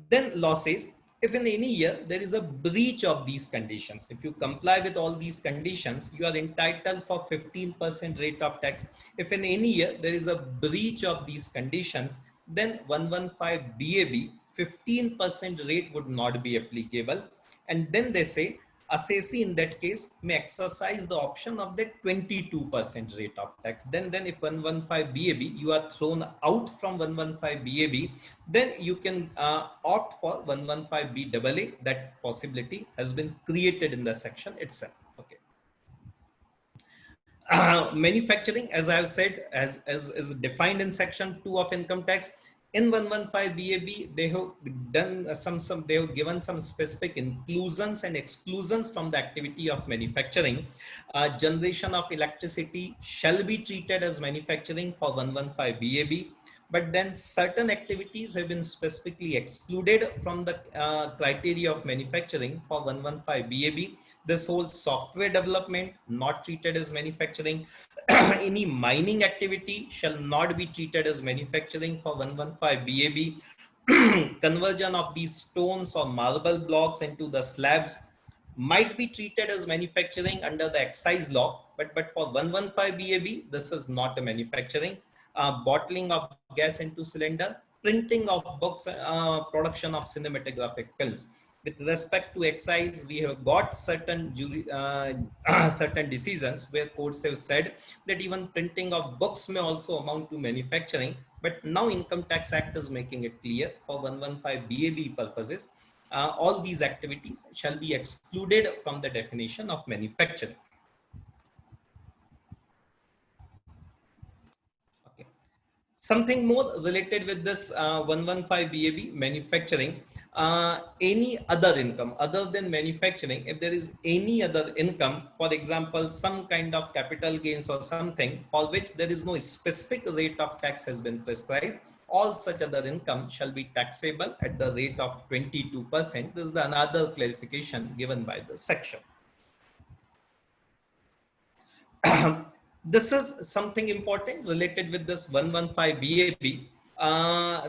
Then law says, if in any year there is a breach of these conditions, if you comply with all these conditions, you are entitled for 15% rate of tax. If in any year there is a breach of these conditions, then 115 BAB 15% rate would not be applicable. And then they say assessee in that case may exercise the option of the 22% rate of tax. Then if 115 BAB, you are thrown out from 115 BAB, then you can opt for 115 BAA. That possibility has been created in the section itself. Okay. Manufacturing, as I have said, as is defined in section 2 of income tax. In 115 BAB, they have done they have given some specific inclusions and exclusions from the activity of manufacturing. Generation of electricity shall be treated as manufacturing for 115 BAB. But then certain activities have been specifically excluded from the criteria of manufacturing for 115 BAB. This whole software development not treated as manufacturing. Any mining activity shall not be treated as manufacturing for 115 BAB. Conversion of these stones or marble blocks into the slabs might be treated as manufacturing under the excise law, but for 115 BAB, this is not a manufacturing. Bottling of gas into cylinder, printing of books, production of cinematographic films. With respect to excise, we have got certain certain decisions where courts have said that even printing of books may also amount to manufacturing. But now Income Tax Act is making it clear for 115 BAB purposes, all these activities shall be excluded from the definition of manufacturing. Okay. Something more related with this 115 BAB manufacturing. Any other income other than manufacturing, if there is any other income, for example, some kind of capital gains or something for which there is no specific rate of tax has been prescribed, all such other income shall be taxable at the rate of 22%. This is another clarification given by the section. This is something important related with this 115 BAB.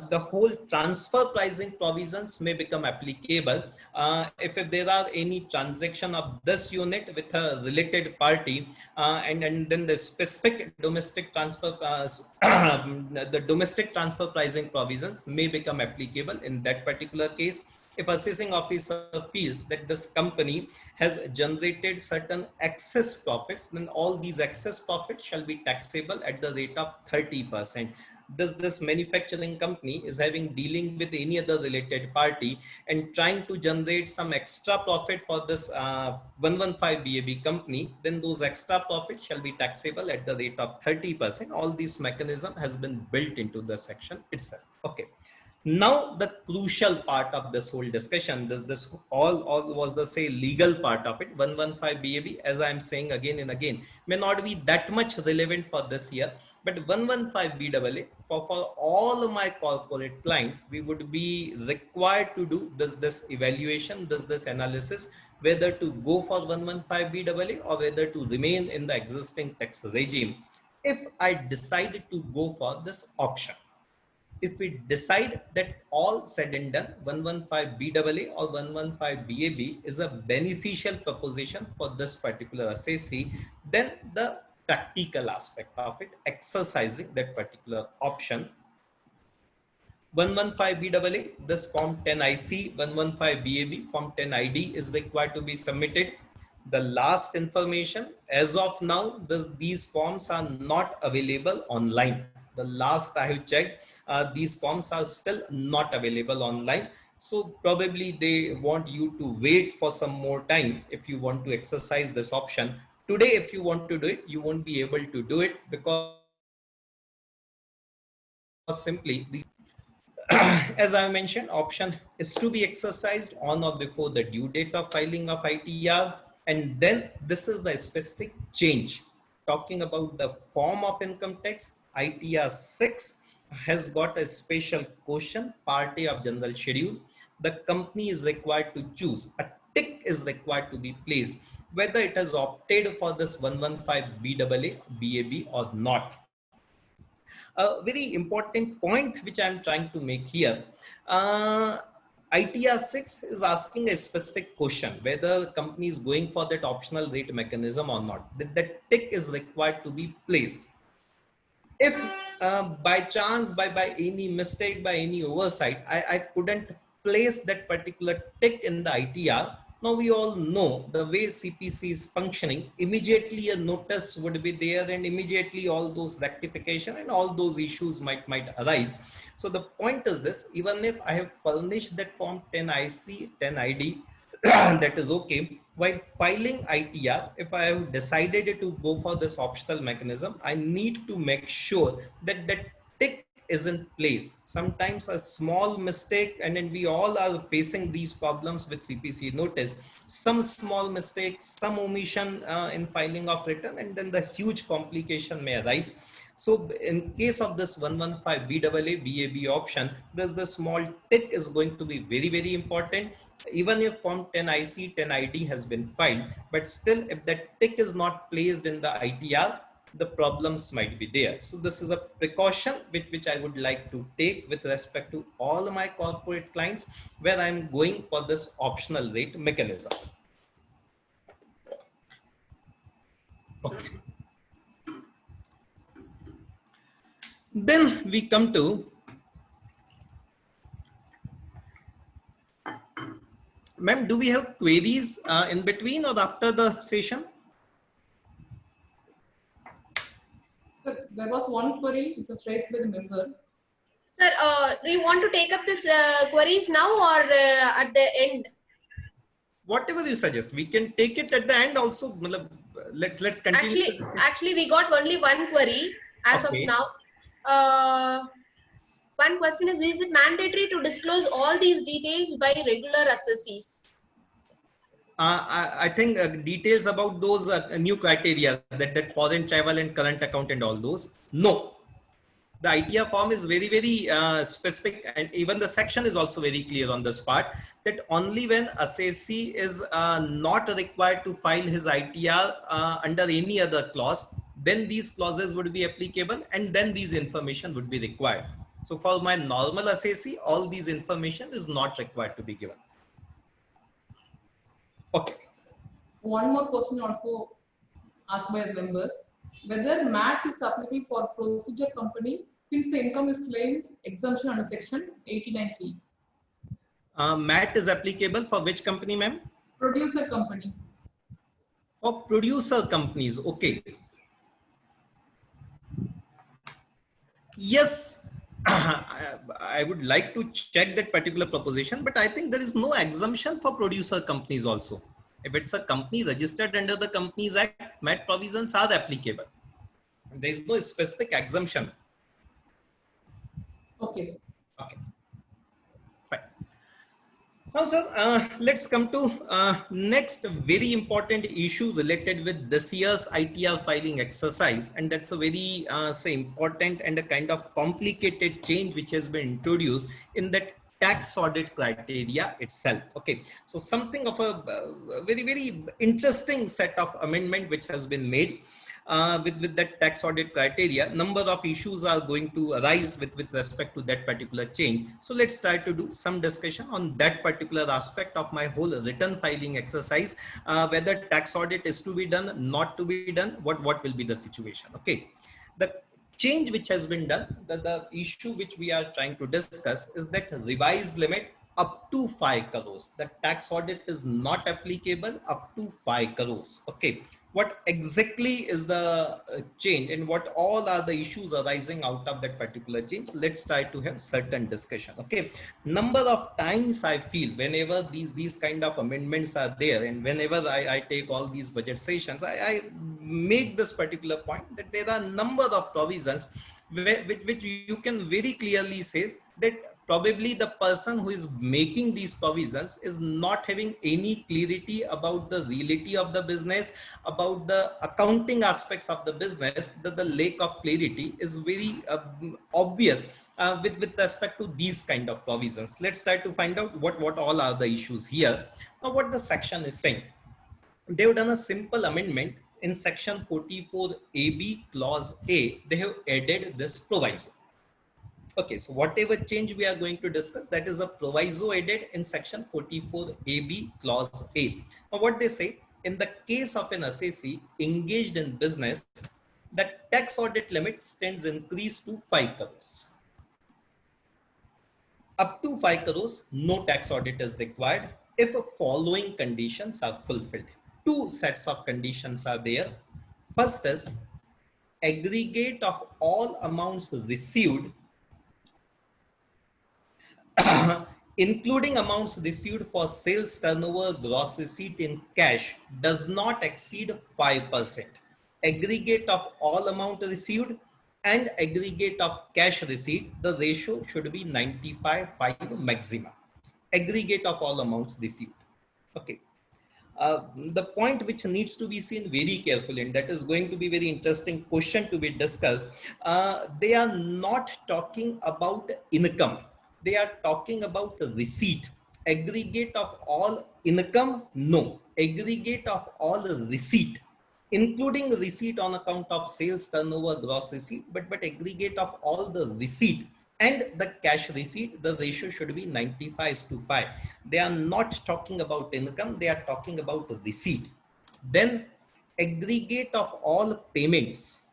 The whole transfer pricing provisions may become applicable if there are any transaction of this unit with a related party, and then the specific domestic transfer the domestic transfer pricing provisions may become applicable in that particular case. If assessing officer feels that this company has generated certain excess profits, then all these excess profits shall be taxable at the rate of 30%. This manufacturing company is having dealing with any other related party and trying to generate some extra profit for this 115 BAB company, then those extra profits shall be taxable at the rate of 30%. All this mechanism has been built into the section itself. Okay. Now the crucial part of this whole discussion, this all was the say legal part of it. 115 BAB, as I am saying again and again, may not be that much relevant for this year, but 115 BAA for all my corporate clients, we would be required to do this evaluation, this analysis, whether to go for 115 BAA or whether to remain in the existing tax regime. If I decided to go for this option, if we decide that all said and done, 115 BAA or 115 BAB is a beneficial proposition for this particular assessee, then the practical aspect of it, exercising that particular option. 115 BAA, this form 10 IC, 115 BAB, form 10 ID is required to be submitted. The last information, as of now, these forms are not available online. The last I have checked, these forms are still not available online. So probably they want you to wait for some more time if you want to exercise this option. Today, if you want to do it, you won't be able to do it because simply as I mentioned, option is to be exercised on or before the due date of filing of ITR. And then this is the specific change. talking about the form of income tax, ITR 6 has got a special question, part A of general schedule. The company is required to choose, a tick is required to be placed, whether it has opted for this 115 BAA, BAB or not. A very important point which I'm trying to make here. ITR 6 is asking a specific question whether the company is going for that optional rate mechanism or not. That tick is required to be placed. If by chance, by any mistake, by any oversight, I couldn't place that particular tick in the ITR, now we all know the way CPC is functioning, immediately a notice would be there and immediately all those rectification and all those issues might arise. So the point is this, even if I have furnished that form 10IC, 10ID, that is okay. While filing ITR, if I have decided to go for this optional mechanism, I need to make sure that that tick is in place. Sometimes a small mistake, and then we all are facing these problems with CPC notice, some small mistake, some omission in filing of return, and then the huge complication may arise. So in case of this 115 BAA, BAB option, the small tick is going to be very, very important. Even if form 10IC, 10ID has been filed, but still if that tick is not placed in the ITR, the problems might be there. So this is a precaution which I would like to take with respect to all my corporate clients where I'm going for this optional rate mechanism. Okay. Then we come to, ma'am, do we have queries in between or after the session? Sir, there was one query which was raised by the member. Sir, do you want to take up this queries now or at the end? Whatever you suggest, we can take it at the end also. Let's continue. Actually, we got only one query as Okay. of now. One question is it mandatory to disclose all these details by regular assessees? I think details about those new criteria, that foreign travel and current account and all those. No, the ITR form is very, very specific, and even the section is also very clear on this part, that only when assessee is not required to file his ITR under any other clause, then these clauses would be applicable and then these information would be required. So for my normal assessee, all these information is not required to be given. Okay. One more question also asked by the members, whether MAT is applicable for procedure company since the income is claimed exemption under section 89P. MAT is applicable for which company, ma'am? Producer company. For producer companies, okay. Yes, I would like to check that particular proposition, but I think there is no exemption for producer companies also. If it's a company registered under the Companies Act, MAT provisions are applicable. There is no specific exemption. Okay, sir. Okay, fine. Now, sir, let's come to next very important issue related with this year's ITR filing exercise, and that's a very say important and a kind of complicated change which has been introduced in that tax audit criteria itself. Okay, so something of a very, very interesting set of amendment which has been made. With that tax audit criteria, number of issues are going to arise with respect to that particular change. So let's try to do some discussion on that particular aspect of my whole return filing exercise, whether tax audit is to be done, not to be done, what will be the situation. Okay, the change which has been done, the issue which we are trying to discuss is that revised limit up to 5 crores. The tax audit is not applicable up to 5 crores. Okay, what exactly is the change and what all are the issues arising out of that particular change? Let's try to have certain discussion. Okay, number of times I feel whenever these kind of amendments are there, and whenever I take all these budget sessions, I make this particular point that there are number of provisions which you can very clearly say that probably the person who is making these provisions is not having any clarity about the reality of the business, about the accounting aspects of the business. That the lack of clarity is very obvious with respect to these kind of provisions. Let's try to find out what all are the issues here. Now, what the section is saying, they've done a simple amendment in section 44AB clause A. They have added this proviso. Okay, so whatever change we are going to discuss, that is a proviso added in section 44AB clause A. Now, what they say, in the case of an assessee engaged in business, the tax audit limit stands increased to 5 crores. Up to 5 crores, no tax audit is required if following conditions are fulfilled. Two sets of conditions are there. First is aggregate of all amounts received including amounts received for sales turnover gross receipt in cash does not exceed 5%. Aggregate of all amount received and aggregate of cash receipt, the ratio should be 95/5 maximum. Aggregate of all amounts received. Okay. The point which needs to be seen very carefully, and that is going to be very interesting question to be discussed. They are not talking about income. They are talking about receipt. Aggregate of all income? No. Aggregate of all receipt, including receipt on account of sales turnover gross receipt, but aggregate of all the receipt and the cash receipt, the ratio should be 95:5. They are not talking about income, they are talking about receipt. Then aggregate of all payments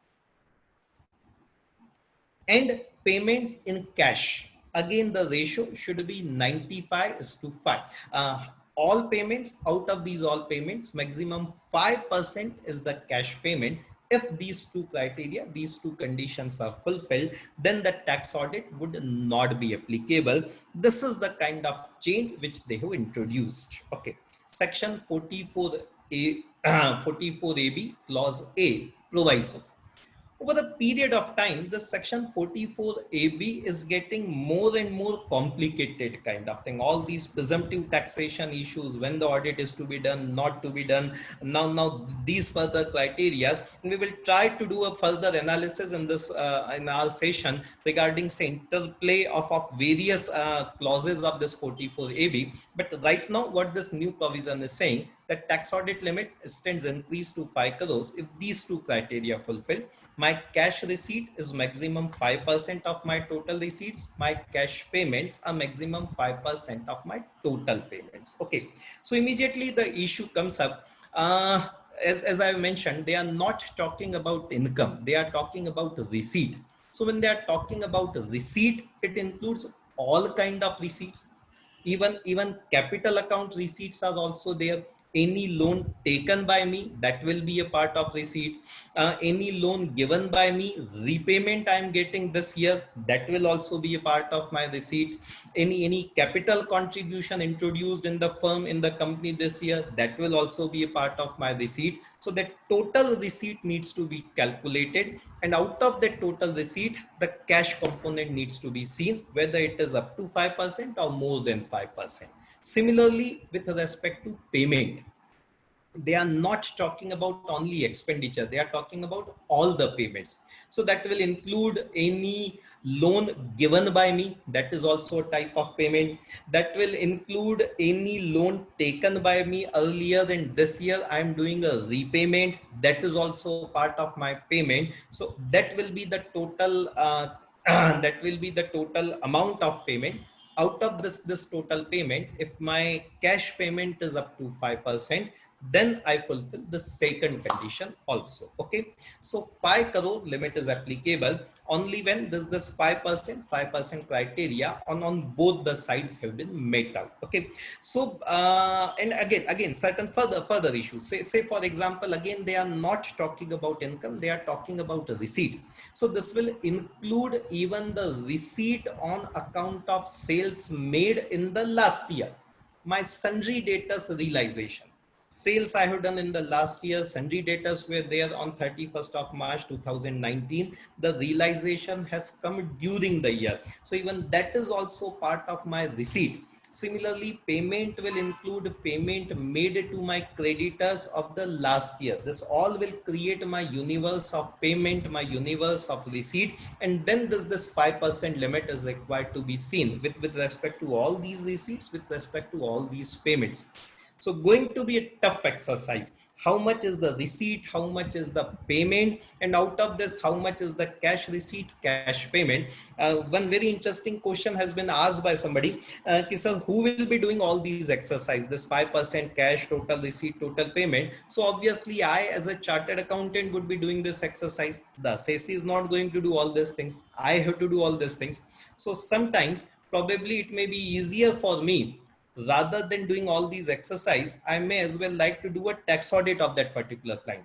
and payments in cash, again the ratio should be 95:5. All payments, out of these all payments, maximum 5% is the cash payment. If these two criteria, these two conditions are fulfilled, then the tax audit would not be applicable. This is the kind of change which they have introduced. Okay, section 44AB clause A proviso. Over the period of time, the section 44AB is getting more and more complicated kind of thing. All these presumptive taxation issues, when the audit is to be done, not to be done. Now these further criteria, and we will try to do a further analysis in this in our session regarding say interplay of various clauses of this 44AB. But right now, what this new provision is saying, the tax audit limit stands increased to 5 crores if these two criteria fulfilled. My cash receipt is maximum 5% of my total receipts. My cash payments are maximum 5% of my total payments. Okay, so immediately the issue comes up. As I mentioned, they are not talking about income, they are talking about receipt. So when they are talking about receipt, it includes all kind of receipts. Even capital account receipts are also there. Any loan taken by me, that will be a part of receipt. Any loan given by me, repayment I am getting this year, that will also be a part of my receipt. Any capital contribution introduced in the firm, in the company this year, that will also be a part of my receipt. So that total receipt needs to be calculated, and out of that total receipt, the cash component needs to be seen, whether it is up to 5% or more than 5%. Similarly, with respect to payment, they are not talking about only expenditure, they are talking about all the payments. So that will include any loan given by me, that is also a type of payment. That will include any loan taken by me earlier than this year, I am doing a repayment, that is also part of my payment. So that will be the total that will be the total amount of payment. Out of this total payment, if my cash payment is up to 5%, then I fulfill the second condition also. Okay, so 5 crore limit is applicable only when this 5% criteria on both the sides have been met out. Okay, so and again certain further issues, say for example, again they are not talking about income, they are talking about a receipt. So this will include even the receipt on account of sales made in the last year, my sundry debtors realization. Sales I have done in the last year, sundry debtors were there on 31st of March 2019. The realization has come during the year. So even that is also part of my receipt. Similarly, payment will include payment made to my creditors of the last year. This all will create my universe of payment, my universe of receipt, and then this 5% limit is required to be seen with respect to all these receipts, with respect to all these payments. So going to be a tough exercise. How much is the receipt? How much is the payment? And out of this, how much is the cash receipt, cash payment? One very interesting question has been asked by somebody. Sir, who will be doing all these exercises? This 5% cash, total receipt, total payment. So obviously, I as a chartered accountant would be doing this exercise. The assessee is not going to do all these things. I have to do all these things. So sometimes probably it may be easier for me, rather than doing all these exercise, I may as well like to do a tax audit of that particular client.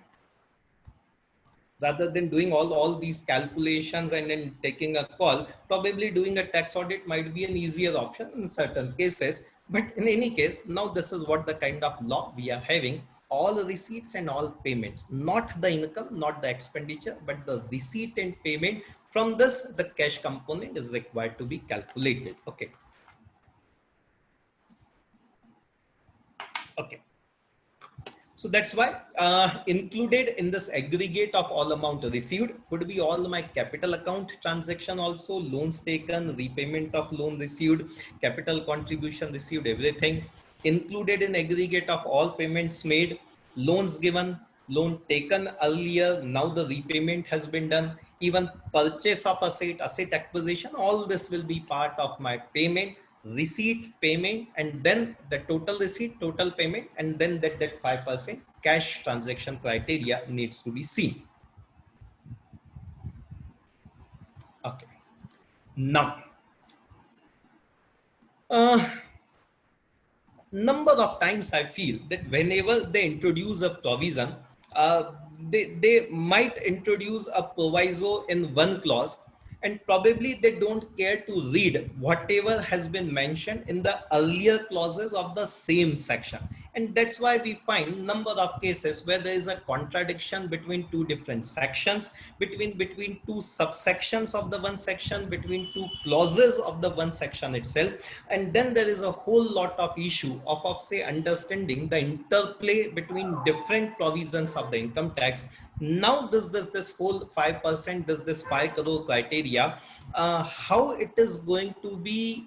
Rather than doing all these calculations and then taking a call, probably doing a tax audit might be an easier option in certain cases. But in any case, now this is what the kind of law we are having. All receipts and all payments, not the income, not the expenditure, but the receipt and payment. From this, the cash component is required to be calculated. Okay. Okay. So that's why included in this aggregate of all amount received would be all my capital account transaction also, loans taken, repayment of loan received, capital contribution received, everything included in aggregate of all payments made, loans given, loan taken earlier, now the repayment has been done, even purchase of asset acquisition, all this will be part of my payment, receipt, payment, and then the total receipt, total payment, and then that 5% cash transaction criteria needs to be seen. Okay. Now, number of times I feel that whenever they introduce a provision, they might introduce a proviso in one clause, and probably they don't care to read whatever has been mentioned in the earlier clauses of the same section. And that's why we find number of cases where there is a contradiction between two different sections, between two subsections of the one section, between two clauses of the one section itself. And then there is a whole lot of issue of say understanding the interplay between different provisions of the income tax. Now this whole 5%, this 5 crore criteria, how it is going to be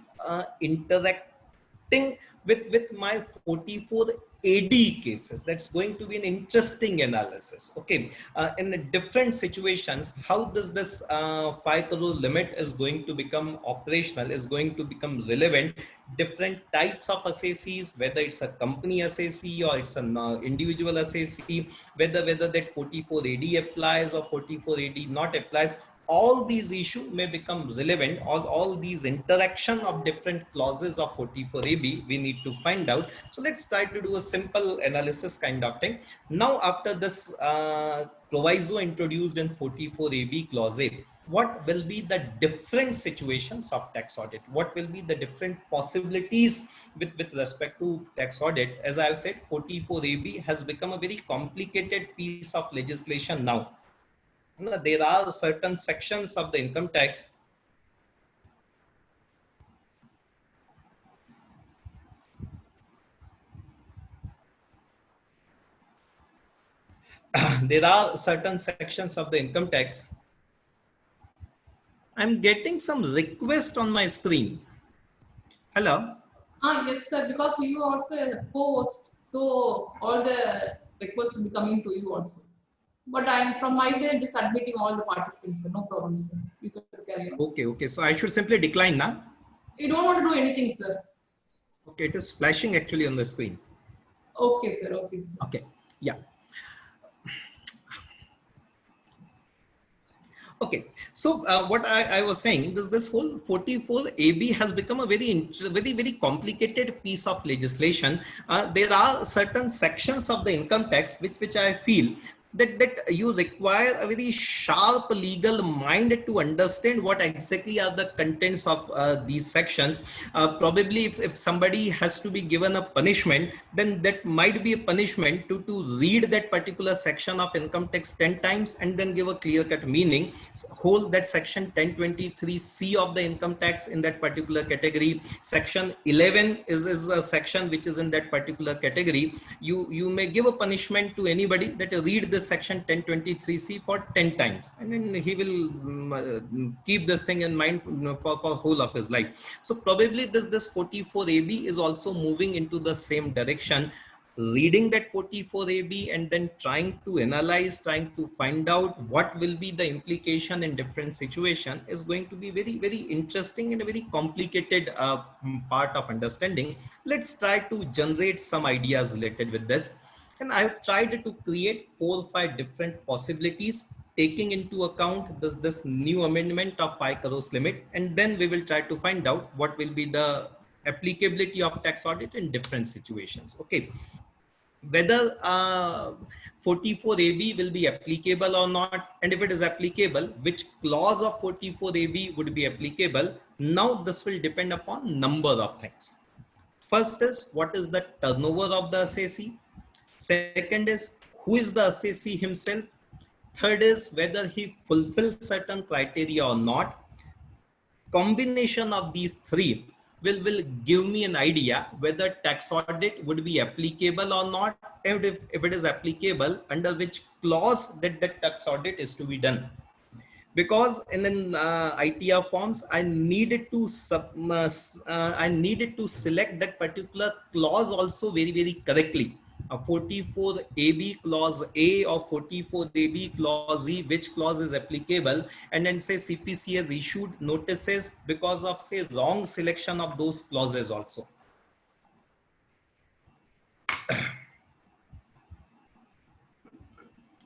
interacting with my 44 AD cases. That's going to be an interesting analysis. Okay, in different situations, how does this 5 crore limit is going to become operational, is going to become relevant? Different types of assessees, whether it's a company assessee or it's an individual assessee, whether that 44 AD applies or 44 AD not applies. All these issues may become relevant. All these interaction of different clauses of 44AB we need to find out. So let's try to do a simple analysis kind of thing. Now after this proviso introduced in 44AB clause A, what will be the different situations of tax audit? What will be the different possibilities with respect to tax audit? As I have said, 44AB has become a very complicated piece of legislation now. There are certain sections of the income tax there are certain sections of the income tax. I'm getting some request on my screen. Hello. Yes, sir. Because you also a co-host, so all the requests will be coming to you also. But I'm from my side just admitting all the participants, so no problem, sir. You can carry on. Okay. So I should simply decline now. You don't want to do anything, sir. Okay, it is flashing actually on the screen. Okay, sir. Okay, sir. Okay. Yeah. Okay, so what I was saying, this whole 44AB has become a very complicated piece of legislation. There are certain sections of the income tax which I feel that you require a very sharp legal mind to understand what exactly are the contents of these sections. Probably if somebody has to be given a punishment, then that might be a punishment to read that particular section of income tax 10 times and then give a clear-cut meaning. Whole that section 1023C of the income tax in that particular category. Section 11 is a section which is in that particular category. You may give a punishment to anybody that read this section 1023C for 10 times, and then he will keep this thing in mind for whole of his life. So probably this 44AB is also moving into the same direction. Reading that 44AB and then trying to analyze, trying to find out what will be the implication in different situation is going to be very, very interesting and a very complicated part of understanding. Let's try to generate some ideas related with this. And I've tried to create 4 or 5 different possibilities, taking into account this new amendment of 5 crores limit. And then we will try to find out what will be the applicability of tax audit in different situations. Okay. Whether 44AB will be applicable or not, and if it is applicable, which clause of 44AB would be applicable. Now this will depend upon number of things. First is what is the turnover of the assessee. Second is who is the assessee himself. Third is whether he fulfills certain criteria or not. Combination of these three will give me an idea whether tax audit would be applicable or not, and if it is applicable, under which clause that the tax audit is to be done. Because in ITR forms, I needed to select that particular clause also very, very correctly. 44AB clause A or 44AB clause E, which clause is applicable, and then say CPC has issued notices because of say wrong selection of those clauses also.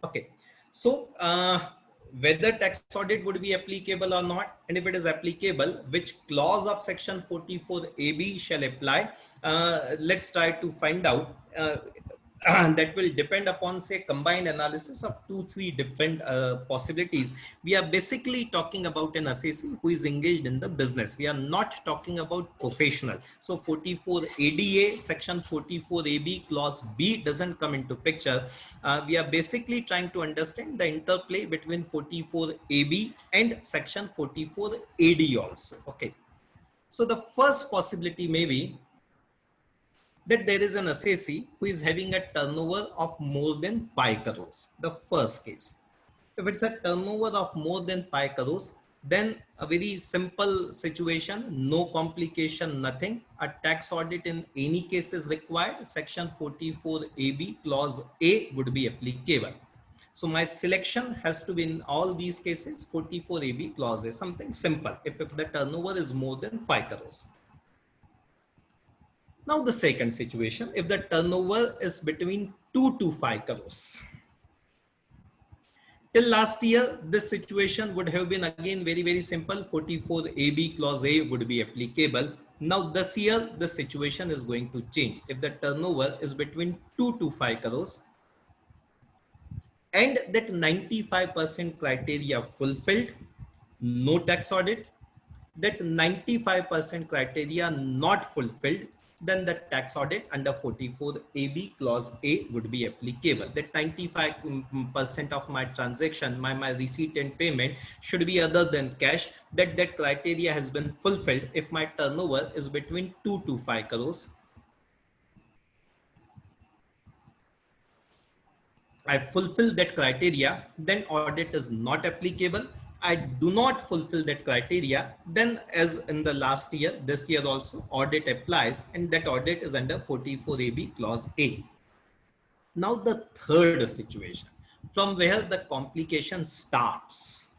Okay, so whether tax audit would be applicable or not, and if it is applicable, which clause of section 44AB shall apply. Let's try to find out. That will depend upon say combined analysis of 2-3 different possibilities. We are basically talking about an assessee who is engaged in the business. We are not talking about professional. So 44 ADA section 44AB clause B doesn't come into picture. We are basically trying to understand the interplay between 44 AB and section 44 AD also. Okay, so the first possibility may be that there is an assessee who is having a turnover of more than 5 crores. The first case. If it's a turnover of more than 5 crores, then a very simple situation, no complication, nothing. A tax audit in any case is required. Section 44AB clause A would be applicable. So my selection has to be in all these cases 44AB clause A, something simple if the turnover is more than 5 crores. Now the second situation, if the turnover is between 2 to 5 crores. Till last year, this situation would have been again very, very simple. 44AB clause A would be applicable. Now this year, the situation is going to change. If the turnover is between 2 to 5 crores and that 95% criteria fulfilled, no tax audit. That 95% criteria not fulfilled, then the tax audit under 44AB clause A would be applicable. That 95% of my transaction, my receipt and payment should be other than cash, that criteria has been fulfilled if my turnover is between 2 to 5 crores. I fulfill that criteria, then audit is not applicable. I do not fulfill that criteria, then as in the last year, this year also audit applies, and that audit is under 44AB clause A. Now the third situation, from where the complication starts.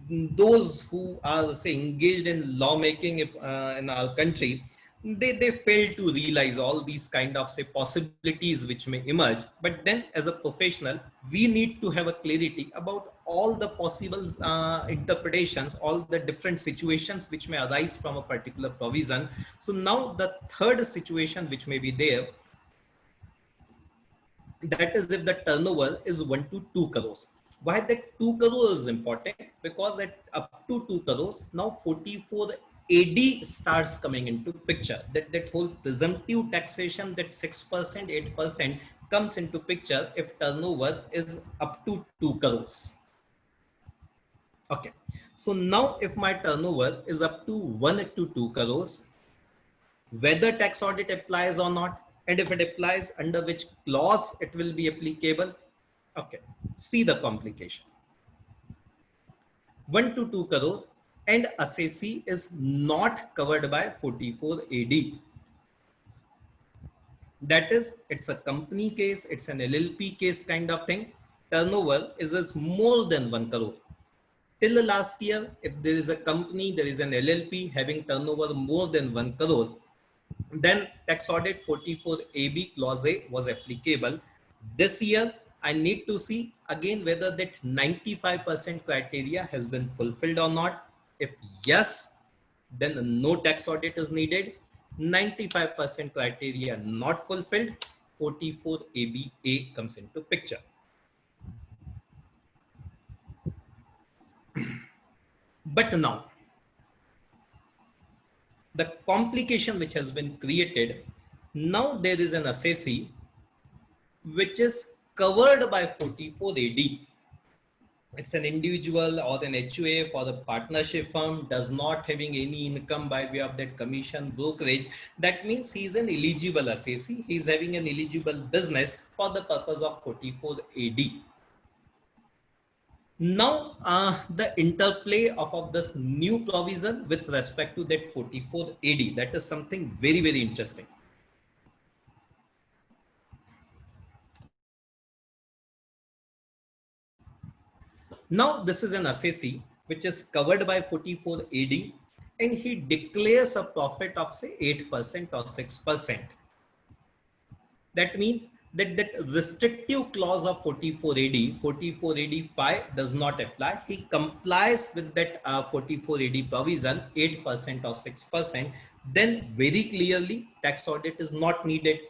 Those who are say engaged in lawmaking in our country, they fail to realize all these kind of say possibilities which may emerge. But then as a professional, we need to have a clarity about all the possible interpretations, all the different situations which may arise from a particular provision. So now the third situation which may be there, That is if the turnover is 1 to 2 crores. Why that 2 crores is important? Because at up to 2 crores, now 44 AD starts coming into picture. That whole presumptive taxation, that 6%, 8% comes into picture if turnover is up to 2 crores. Okay. So now if my turnover is up to 1 to 2 crores, whether tax audit applies or not, and if it applies, under which clause it will be applicable. Okay, see the complication. 1 to 2 crore and assessee is not covered by 44 AD. That is, it's a company case, it's an LLP case kind of thing. Turnover is more than 1 crore. Till last year, if there is a company, there is an LLP having turnover more than 1 crore, then tax audit 44 AB clause A was applicable. This year, I need to see again whether that 95% criteria has been fulfilled or not. If yes, then no tax audit is needed. 95% criteria not fulfilled, 44 ABA comes into picture. But now, the complication which has been created, now there is an assessee which is covered by 44 AD. It's an individual or an HUA for the partnership firm, does not having any income by way of that commission brokerage. That means he is an eligible assessee. He is having an eligible business for the purpose of 44 AD. Now, the interplay of this new provision with respect to that 44 AD, that is something very, very interesting. Now, this is an assessee which is covered by 44 AD and he declares a profit of say 8% or 6%. That means that restrictive clause of 44 AD, 44 AD 5 does not apply. He complies with that 44 AD provision, 8% or 6%. Then very clearly tax audit is not needed.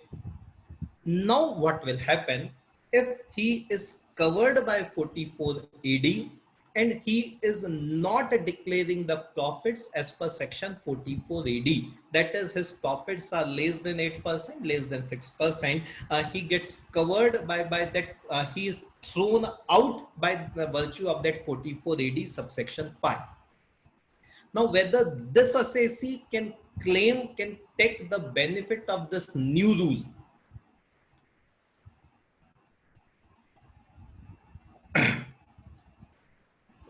Now what will happen if he is covered by 44 AD and he is not declaring the profits as per section 44 AD? That is, his profits are less than 8%, less than 6%. He gets covered by that. He is thrown out by the virtue of that 44 AD subsection 5. Now, whether this assessee can take the benefit of this new rule.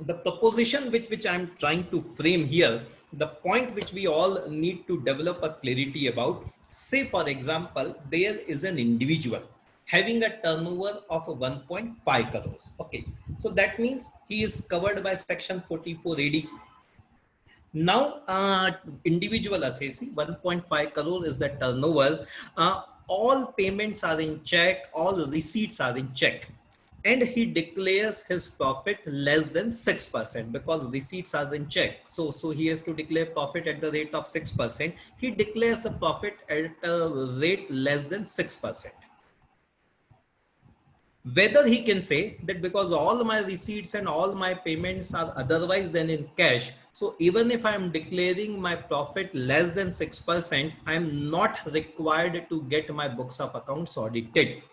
The proposition which I'm trying to frame here, the point which we all need to develop a clarity about, say for example, there is an individual having a turnover of 1.5 crores. Okay, so that means he is covered by section 44 AD. Now, individual assessee, 1.5 crore is the turnover. All payments are in check, all receipts are in check. And he declares his profit less than 6% because receipts are in check. So he has to declare profit at the rate of 6%. He declares a profit at a rate less than 6%. Whether he can say that because all my receipts and all my payments are otherwise than in cash, so even if I am declaring my profit less than 6%, I am not required to get my books of accounts audited.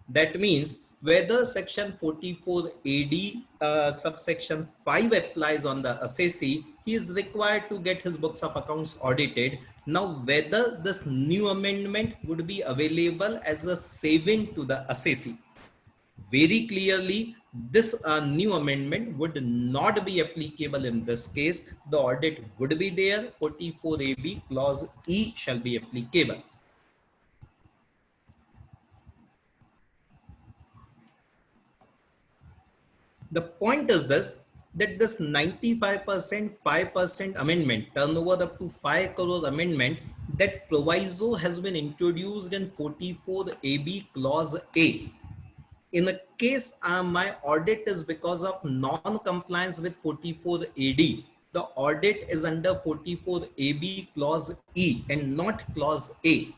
That means whether section 44 AD subsection 5 applies on the assessee, he is required to get his books of accounts audited. Now, whether this new amendment would be available as a saving to the assessee. Very clearly, this new amendment would not be applicable in this case. The audit would be there. 44 AB clause E shall be applicable. The point is this, that this 95%, 5% amendment, turnover up to 5 crore amendment, that proviso has been introduced in 44 AB clause A. In a case my audit is because of non-compliance with 44 AD, the audit is under 44 AB clause E and not clause A.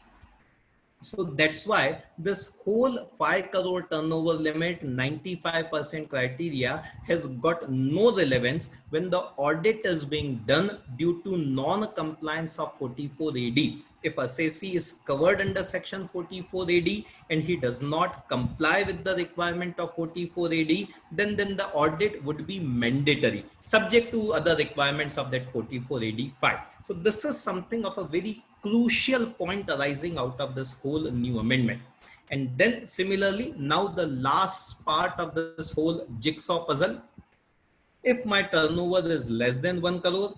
So that's why this whole 5 crore turnover limit 95% criteria has got no relevance when the audit is being done due to non-compliance of 44 AD. If assessee is covered under section 44 AD and he does not comply with the requirement of 44 AD, then the audit would be mandatory, subject to other requirements of that 44 AD 5. So this is something of a very crucial point arising out of this whole new amendment. And then similarly, now the last part of this whole jigsaw puzzle, if my turnover is less than 1 crore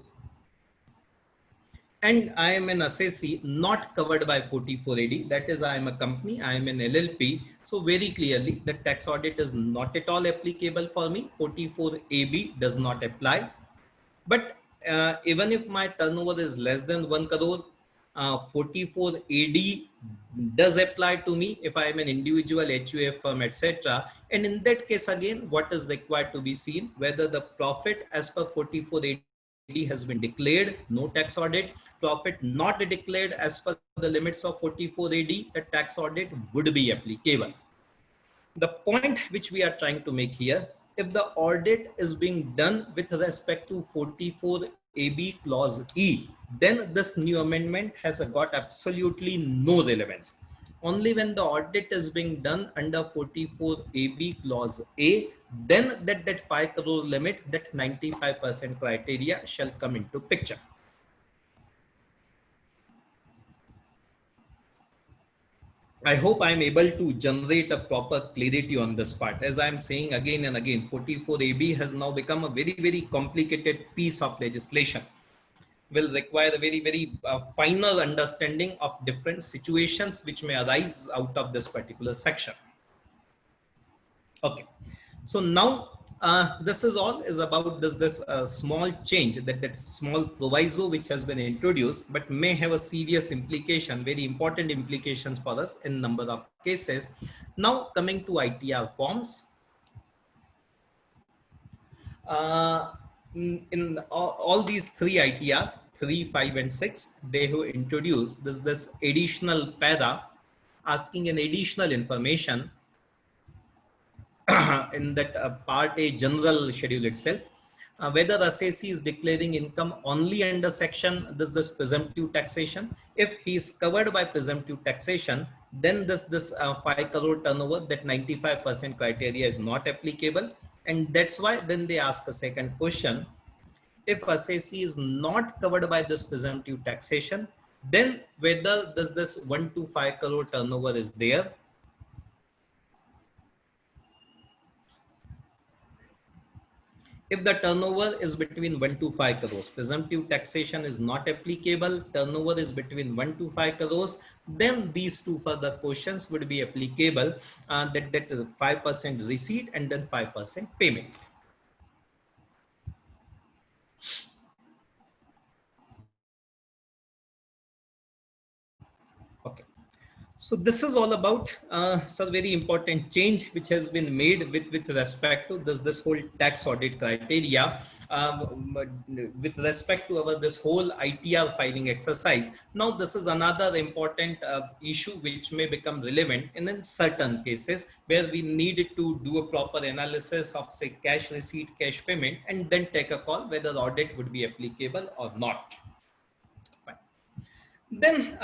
and I am an assessee not covered by 44 AD, that is, I am a company, I am an LLP. So very clearly the tax audit is not at all applicable for me. 44 AB does not apply. But even if my turnover is less than 1 crore, 44 AD does apply to me if I am an individual HUF firm, etc. And in that case, again, what is required to be seen, whether the profit as per 44 AD has been declared, no tax audit. Profit not declared as per the limits of 44 AD, the tax audit would be applicable. The point which we are trying to make here, if the audit is being done with respect to 44 AB clause E, then this new amendment has got absolutely no relevance. Only when the audit is being done under 44 AB clause A, then that 5 crore limit, that 95% criteria shall come into picture. I hope I'm able to generate a proper clarity on this part. As I'm saying again and again, 44 AB has now become a very, very complicated piece of legislation. Will require a very, very final understanding of different situations which may arise out of this particular section. Okay, so now this is all is about this small change, that small proviso which has been introduced, but may have a serious implication, very important implications for us in number of cases. Now coming to ITR forms. In all these three ITRs, 3, 5, and 6, they have introduced this additional para asking an additional information in that part A general schedule itself, whether assessee is declaring income only under section this presumptive taxation. If he is covered by presumptive taxation, then this 5 crore turnover, that 95% criteria is not applicable. And that's why then they ask a second question. If assessee is not covered by this presumptive taxation, then whether this 1 to 5 crore turnover is there. If the turnover is between 1 to 5 crores, presumptive taxation is not applicable, turnover is between 1 to 5 crores, then these two further questions would be applicable, that 5% receipt and then 5% payment. Okay. So this is all about some very important change which has been made with respect to this whole tax audit criteria, with respect to this whole ITR filing exercise. Now this is another important issue which may become relevant in certain cases where we need to do a proper analysis of, say, cash receipt, cash payment, and then take a call whether the audit would be applicable or not. Then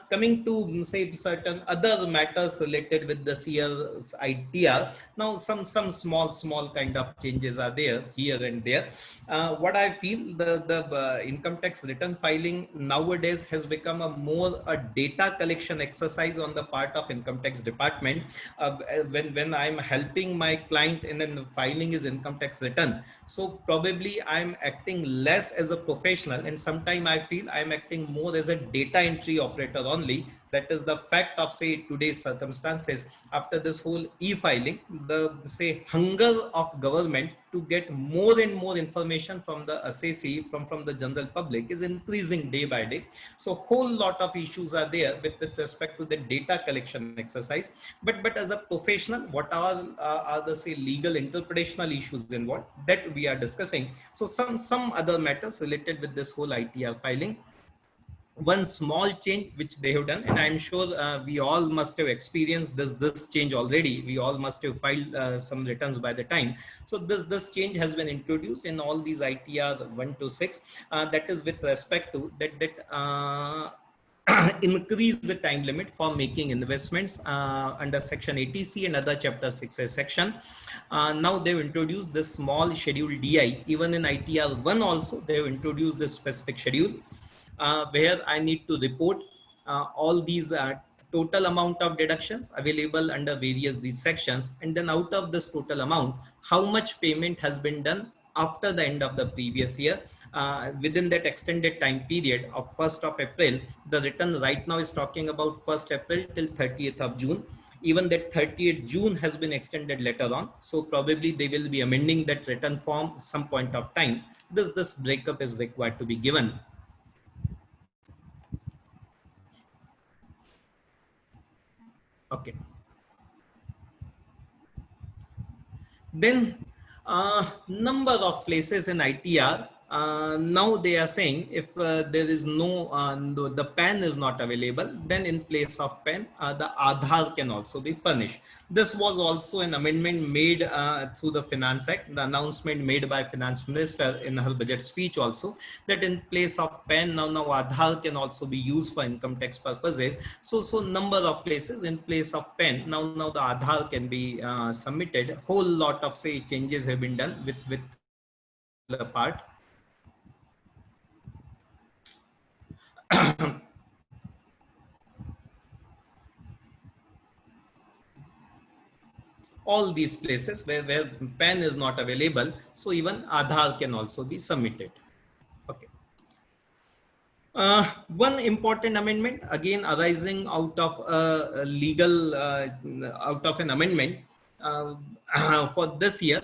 coming to, say, certain other matters related with this year's ITR. Now some small kind of changes are there here and there. What I feel, the income tax return filing nowadays has become a data collection exercise on the part of income tax department. When I'm helping my client in filing his income tax return, so probably I'm acting less as a professional, and sometimes I feel I'm acting more as a data entry operator only. That is the fact of, say, today's circumstances. After this whole e-filing, the, say, hunger of government to get more and more information from the assessee, from the general public, is increasing day by day. So whole lot of issues are there with respect to the data collection exercise. But as a professional, what are the, say, legal interpretational issues involved that we are discussing. So some other matters related with this whole ITR filing. one small change which they have done, and I'm sure we all must have experienced this change already. We all must have filed some returns by the time. So this change has been introduced in all these ITR 1 to 6. That is with respect to increase the time limit for making investments under section 80C and other chapter 6A section. Now they've introduced this small schedule DI. Even in ITR 1 also they have introduced this specific schedule where I need to report all these total amount of deductions available under various these sections, and then out of this total amount, how much payment has been done after the end of the previous year. Within that extended time period of 1st of April, the return right now is talking about 1st April till 30th of June. Even that 30th June has been extended later on. So probably they will be amending that return form some point of time. This breakup is required to be given. Okay. Then number of places in ITR. Now they are saying if there is the PAN is not available, then in place of PAN, the Aadhaar can also be furnished. This was also an amendment made through the Finance Act, the announcement made by Finance Minister in her budget speech also, that in place of PAN, now Aadhaar can also be used for income tax purposes. So number of places in place of PAN, now the Aadhaar can be submitted. Whole lot of changes have been done with the part. All these places where PAN is not available, so even Aadhaar can also be submitted. Okay. One important amendment again arising out of a legal out of an amendment for this year,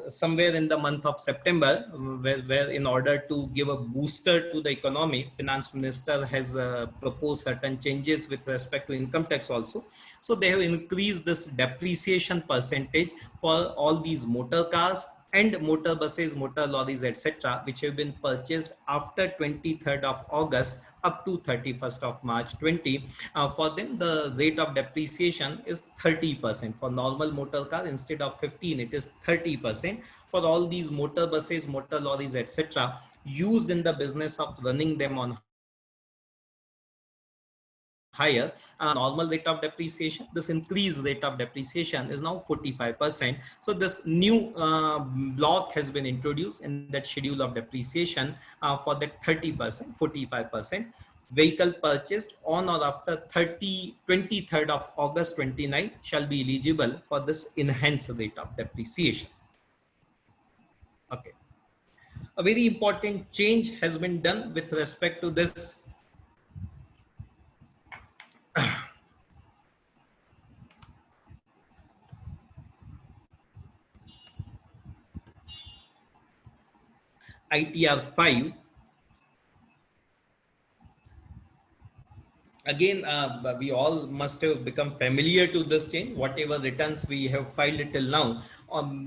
somewhere in the month of September, where in order to give a booster to the economy, Finance Minister has proposed certain changes with respect to income tax also. So they have increased this depreciation percentage for all these motor cars and motor buses, motor lorries, etc., which have been purchased after 23rd of August up to 31st of March 20. For them, the rate of depreciation is 30%. For normal motor car, instead of 15, it is 30%. For all these motor buses, motor lorries, etc., used in the business of running them on higher normal rate of depreciation, this increased rate of depreciation is now 45%. So this new block has been introduced in that schedule of depreciation for that 30%, 45%. Vehicle purchased on or after 23rd of August 29 shall be eligible for this enhanced rate of depreciation. Okay. A very important change has been done with respect to this ITR 5. Again, we all must have become familiar to this change. Whatever returns we have filed till now,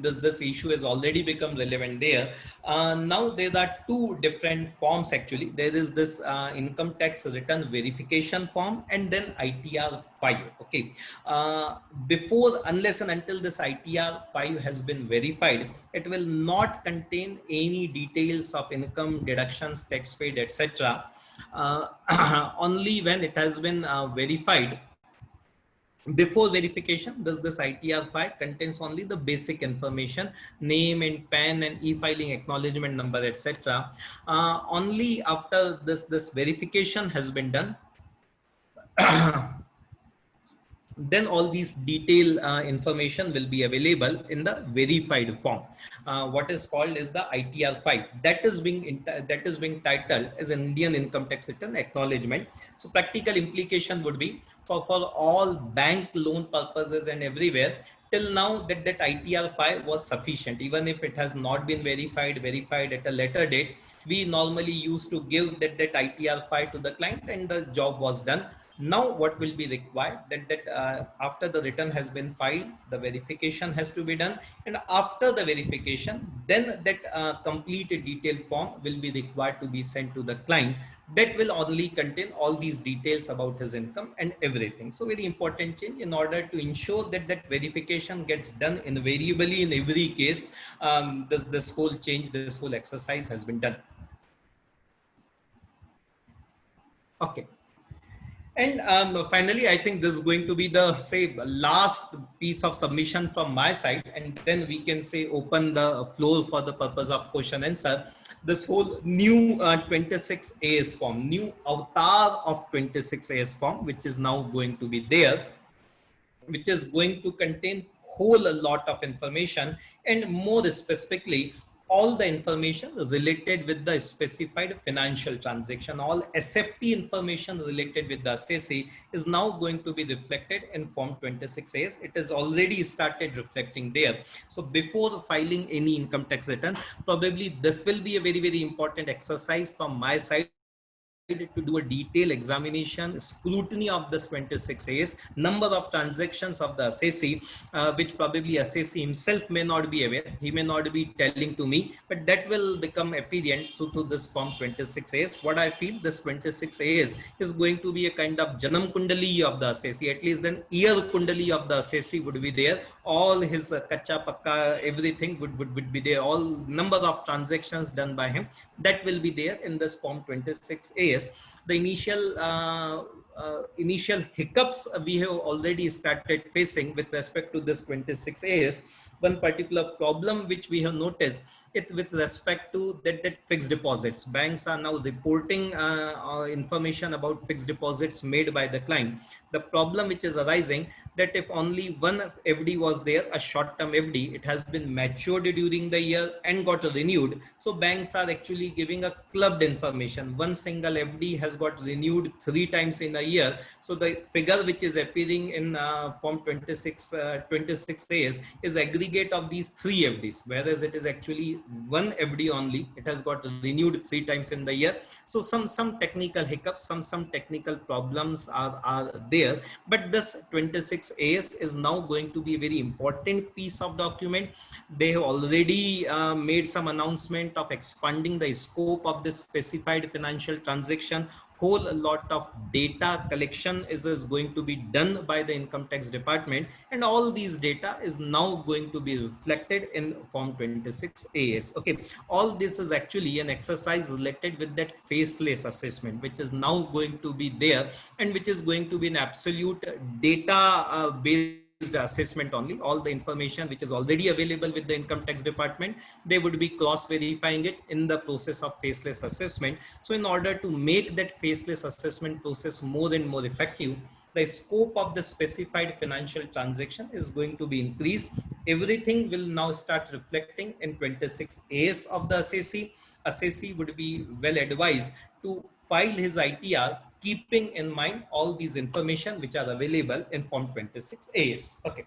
this issue has already become relevant there. Now there are two different forms actually. There is this income tax return verification form and then ITR 5. Okay. Before, unless and until this ITR 5 has been verified, it will not contain any details of income, deductions, tax paid, etc. Only when it has been verified. Before verification, this ITR 5 contains only the basic information, name and PAN and e-filing acknowledgement number, etc. Only after this verification has been done, then all these detailed information will be available in the verified form. What is called is the ITR 5. That is being titled as an Indian income tax return acknowledgement. So practical implication would be for all bank loan purposes and everywhere, till now that ITR 5 was sufficient. Even if it has not been verified at a later date, we normally used to give that ITR 5 to the client and the job was done. Now what will be required, that after the return has been filed, the verification has to be done, and after the verification, then that complete detailed form will be required to be sent to the client. That will only contain all these details about his income and everything. So very important change in order to ensure that that verification gets done invariably in every case. This whole change, this whole exercise has been done. Okay. And finally, I think this is going to be the last piece of submission from my side, and then we can open the floor for the purpose of question answer. This whole new 26 AS form, new avatar of 26 AS form, which is now going to be there, which is going to contain whole a lot of information, and more specifically all the information related with the specified financial transaction. All SFT information related with the assessee is now going to be reflected in form 26As. It is already started reflecting there. So before filing any income tax return, probably this will be a very, very important exercise from my side to do a detailed examination, scrutiny of this 26As, number of transactions of the assessee, which probably assessee himself may not be aware. He may not be telling to me, but that will become apparent through this form 26As. What I feel, this 26As is going to be a kind of Janam Kundali of the assessee, at least then year Kundali of the assessee would be there. All his kacha pakka, everything would be there. All number of transactions done by him, that will be there in this form 26As. The initial hiccups we have already started facing with respect to this 26As. One particular problem which we have noticed it with respect to that fixed deposits. Banks are now reporting information about fixed deposits made by the client. The problem which is arising, that if only one FD was there, a short-term FD, it has been matured during the year and got renewed. So banks are actually giving a clubbed information. One single FD has got renewed 3 times in a year. So the figure which is appearing in form 26As is aggregate of these 3 FDs, whereas it is actually one FD only. It has got renewed 3 times in the year. So some technical hiccups, some technical problems are there, but this 26As is now going to be a very important piece of document. They have already made some announcement of expanding the scope of this specified financial transaction. Whole lot of data collection is going to be done by the income tax department, and all these data is now going to be reflected in form 26As. Okay, all this is actually an exercise related with that faceless assessment, which is now going to be there, and which is going to be an absolute data based assessment only. All the information which is already available with the income tax department, they would be cross verifying it in the process of faceless assessment. So in order to make that faceless assessment process more and more effective, the scope of the specified financial transaction is going to be increased. Everything will now start reflecting in 26As of the assessee. Assessee would be well advised to file his ITR keeping in mind all these information which are available in form 26As. Okay.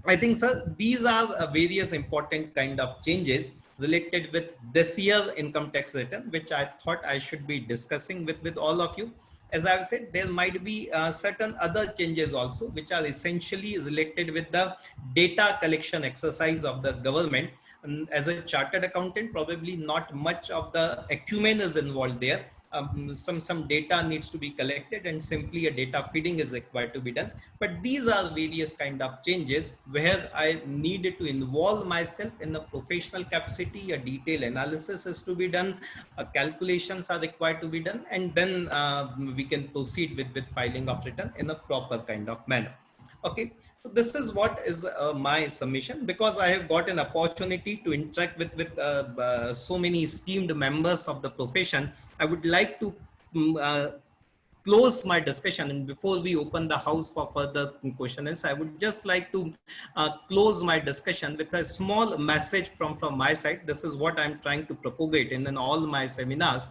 I think, sir, these are various important kind of changes related with this year income tax return, which I thought I should be discussing with all of you. As I've said, there might be certain other changes also, which are essentially related with the data collection exercise of the government. And as a chartered accountant, probably not much of the acumen is involved there. Some data needs to be collected, and simply a data feeding is required to be done. But these are various kind of changes where I needed to involve myself in a professional capacity. A detailed analysis is to be done, calculations are required to be done, and then we can proceed with filing of return in a proper kind of manner. Okay. So this is what is my submission, because I have got an opportunity to interact with so many esteemed members of the profession. I would like to close my discussion, and before we open the house for further questions, I would just like to close my discussion with a small message from my side. This is what I'm trying to propagate in all my seminars.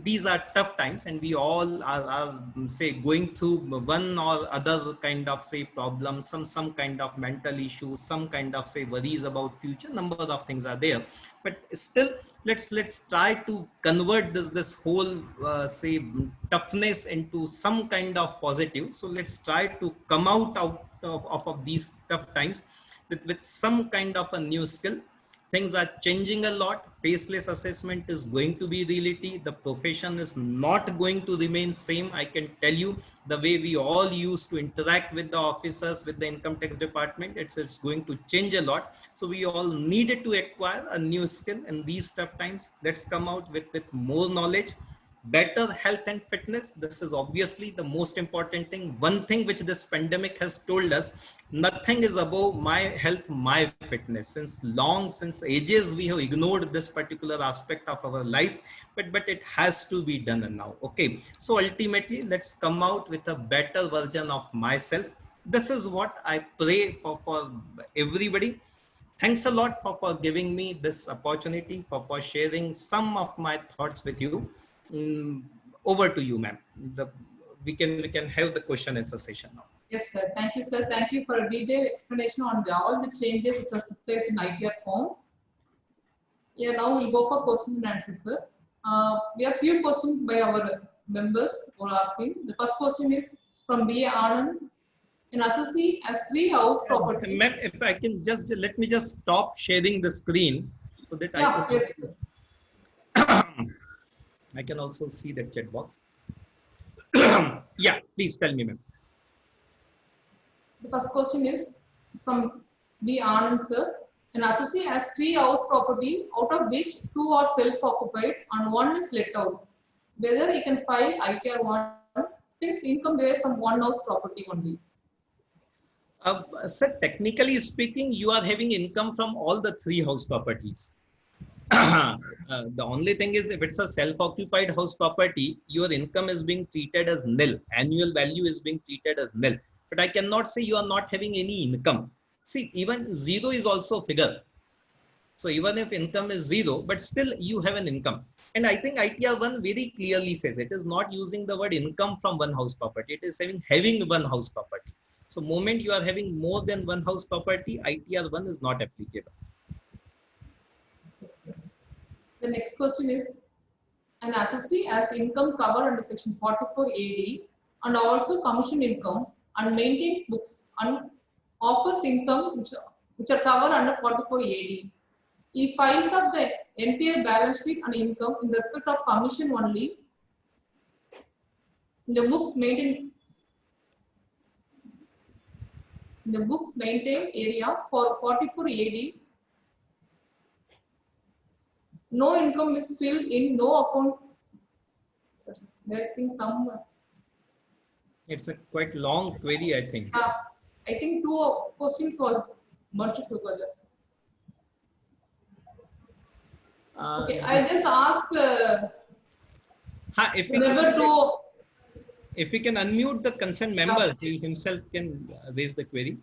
these are tough times, and we all are say going through one or other kind of say problem, some kind of mental issues, some kind of say worries about future. Number of things are there, but still let's try to convert this whole say toughness into some kind of positive. So let's try to come out of these tough times with some kind of a new skill. Things are changing a lot. Faceless assessment is going to be reality. The profession is not going to remain same. I can tell you, the way we all used to interact with the officers, with the income tax department, it's going to change a lot. So we all needed to acquire a new skill in these tough times. Let's come out with more knowledge, better health and fitness. This is obviously the most important thing. One thing which this pandemic has told us, nothing is above my health, my fitness. Since ages we have ignored this particular aspect of our life, but it has to be done now. Okay, so ultimately let's come out with a better version of myself. This is what I pray for everybody. Thanks a lot for giving me this opportunity, for sharing some of my thoughts with you. Over to you, ma'am. We can have the question answer session now. Yes, sir. Thank you, sir. Thank you for a detailed explanation on all the changes which have took place in ITR form. Yeah, now we'll go for question and answer, sir. We have few questions by our members who are asking. The first question is from B.A. Anand. An assessee has 3 house property. Ma'am, if I can just let me just stop sharing the screen so that Yes, I can also see the chat box. Yeah, please tell me, ma'am. The first question is from B. Anand, sir. An assessee has 3 house property, out of which 2 are self-occupied and 1 is let out. Whether he can file ITR 1 since income there from 1 house property only. Sir, technically speaking, you are having income from all the 3 house properties. The only thing is, if it's a self-occupied house property, your income is being treated as nil. Annual value is being treated as nil. But I cannot say you are not having any income. See, even 0 is also a figure. So even if income is 0, but still you have an income. And I think ITR 1 very clearly says it is not using the word income from 1 house property. It is saying having 1 house property. So moment you are having more than 1 house property, ITR 1 is not applicable. Yes, sir. The next question is, an assessee has income covered under section 44 AD and also commission income and maintains books and offers income which are covered under 44 AD. He files up the entire balance sheet and income in respect of commission only in the books maintained area for 44 AD. No income is filled in no account. Sorry, I think some. It's a quite long query, I think. I think 2 questions were merged together. Okay, I'll just ask if we can unmute the concerned member, he himself can raise the query.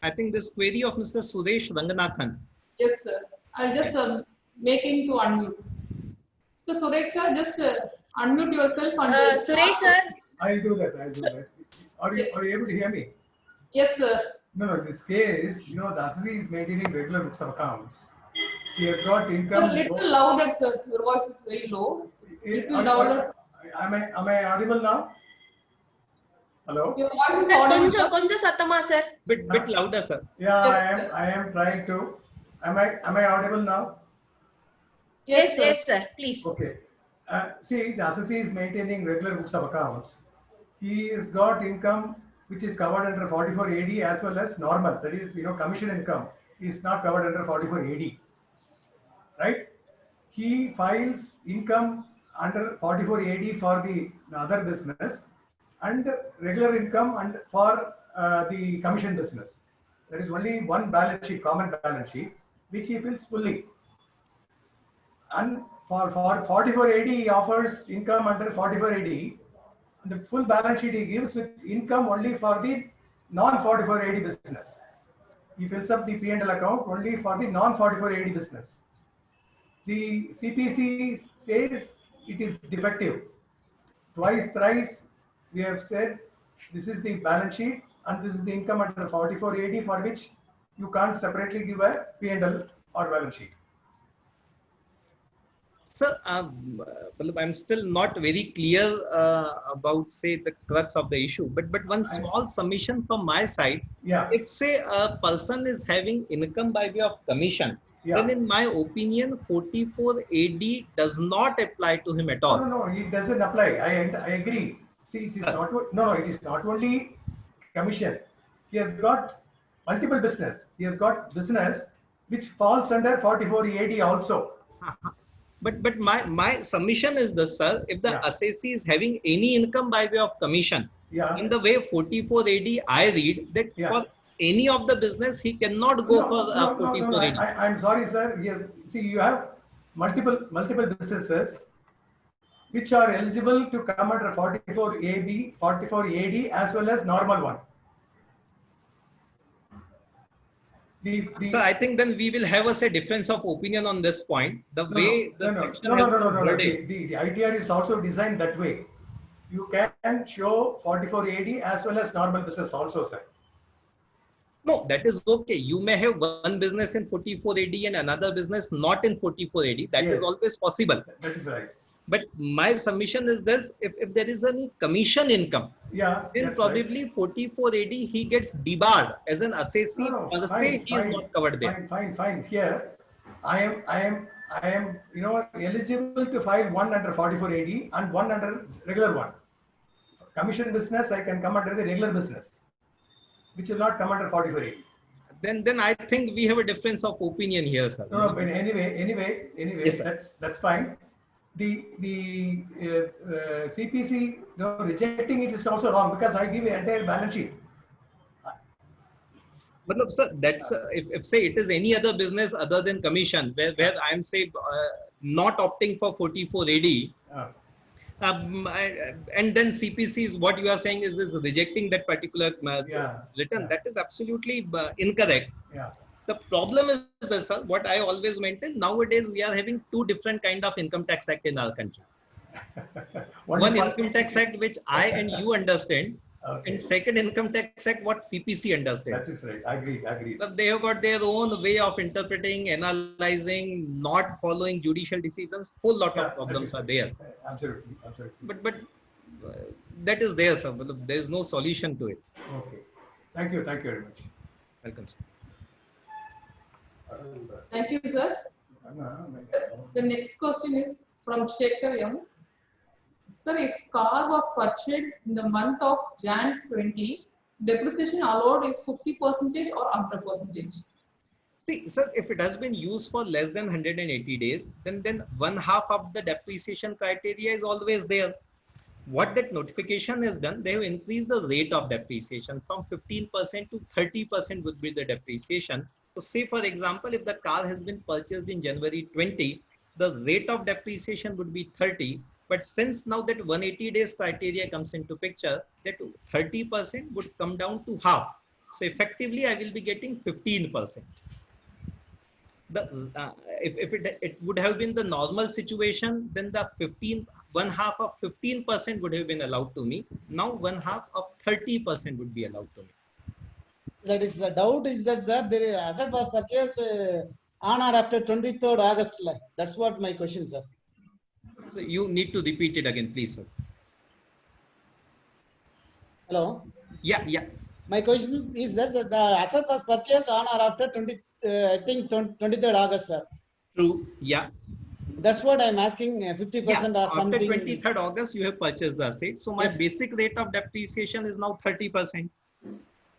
I think this query of Mr. Suresh Ranganathan. Yes, sir. I'll just make him to unmute. So Suresh sir, just unmute yourself. And Suresh sir. I'll do that. Are you able to hear me? Yes, sir. No, in this case, the assessee is maintaining regular books of accounts. He has got income. A little louder, sir. Your voice is very low. Little louder. Am I audible now? Hello? Your voice is Sir, audible. konja sattama, sir. Bit louder, sir. Yeah, Yes, I am trying to. Am I audible now? Yes, sir. Please. Okay. See, the assessee is maintaining regular books of accounts. He has got income which is covered under 44 AD as well as normal. That is, commission income is not covered under 44 AD. Right? He files income under 44 AD for the other business and regular income and for the commission business. There is only one balance sheet, common balance sheet, which he fills fully. And for 44 AD, he offers income under 44 AD. The full balance sheet he gives with income only for the non-44 AD business. He fills up the P&L account only for the non-44 AD business. The CPC says it is defective. Twice, thrice, we have said this is the balance sheet and this is the income under 44 AD for which you can't separately give a P&L or balance sheet. Sir, I'm still not very clear about, say, the crux of the issue. But one small submission from my side. Yeah. If, say, a person is having income by way of commission, Yeah. then in my opinion, 44 AD does not apply to him at all. No, it doesn't apply. I agree. See, it is not. No, it is not only commission. He has got multiple business. He has got business which falls under 44 AD also. But my submission is this, sir. If the Yeah. assessee is having any income by way of commission, Yeah. in the way 44 AD I read that Yeah. for any of the business he cannot go for 44 AD. I'm sorry, sir. Yes. See, you have multiple businesses which are eligible to come under 44 AB, 44 AD as well as normal one. So I think then we will have a difference of opinion on this point. The way the section has been worded. The ITR is also designed that way. You can show 44 AD as well as normal business also, sir. No, that is okay. You may have one business in 44 AD and another business not in 44 AD. That is Yes. always possible. That is right. But my submission is this: if there is any commission income, Yeah. then that's probably 44 AD he gets debarred as an assessee. No, Per fine, se, he is fine, not covered there. Fine. Here, I am, eligible to file one under 44 AD and one under regular one. Commission business, I can come under the regular business, which will not come under 44 AD. Then I think we have a difference of opinion here, sir. No, but anyway, Yes, sir. that's fine. The CPC rejecting it is also wrong because I give the entire balance sheet. But look, sir, that's if say it is any other business other than commission where I'm say not opting for 44 AD, and then CPC is what you are saying is rejecting that particular return. Yeah. That is absolutely incorrect. Yeah. The problem is this, sir. What I always maintain, nowadays we are having two different kind of income tax act in our country. One income tax act which I and you understand, Okay. and second income tax act what CPC That understands. is right. Agree. But they have got their own way of interpreting, analyzing, not following judicial decisions. Whole lot of problems are there. Absolutely. But that is there, sir. There is no solution to it. Okay. Thank you very much. Welcome, sir. Thank you, sir. The next question is from Shekhar Young. Sir, if car was purchased in the month of Jan 20, depreciation allowed is 50% or 100%? See, sir, if it has been used for less than 180 days, then one half of the depreciation criteria is always there. What that notification has done, they have increased the rate of depreciation from 15% to 30% would be the depreciation. So say, for example, if the car has been purchased in January 20, the rate of depreciation would be 30. But since now that 180 days criteria comes into picture, that 30% would come down to half. So effectively, I will be getting 15%. If it would have been the normal situation, then the one half of 15% would have been allowed to me. Now one half of 30% would be allowed to me. That is the doubt is that, sir, the asset was purchased on or after 23rd August. That's what my question, sir. So you need to repeat it again, please, sir. Hello. Yeah. My question is that the asset was purchased on or after 23rd August, sir. True. Yeah. That's what I'm asking. 50% Yeah. or So something. after 23rd August, you have purchased the asset. So my Yes. basic rate of depreciation is now 30%.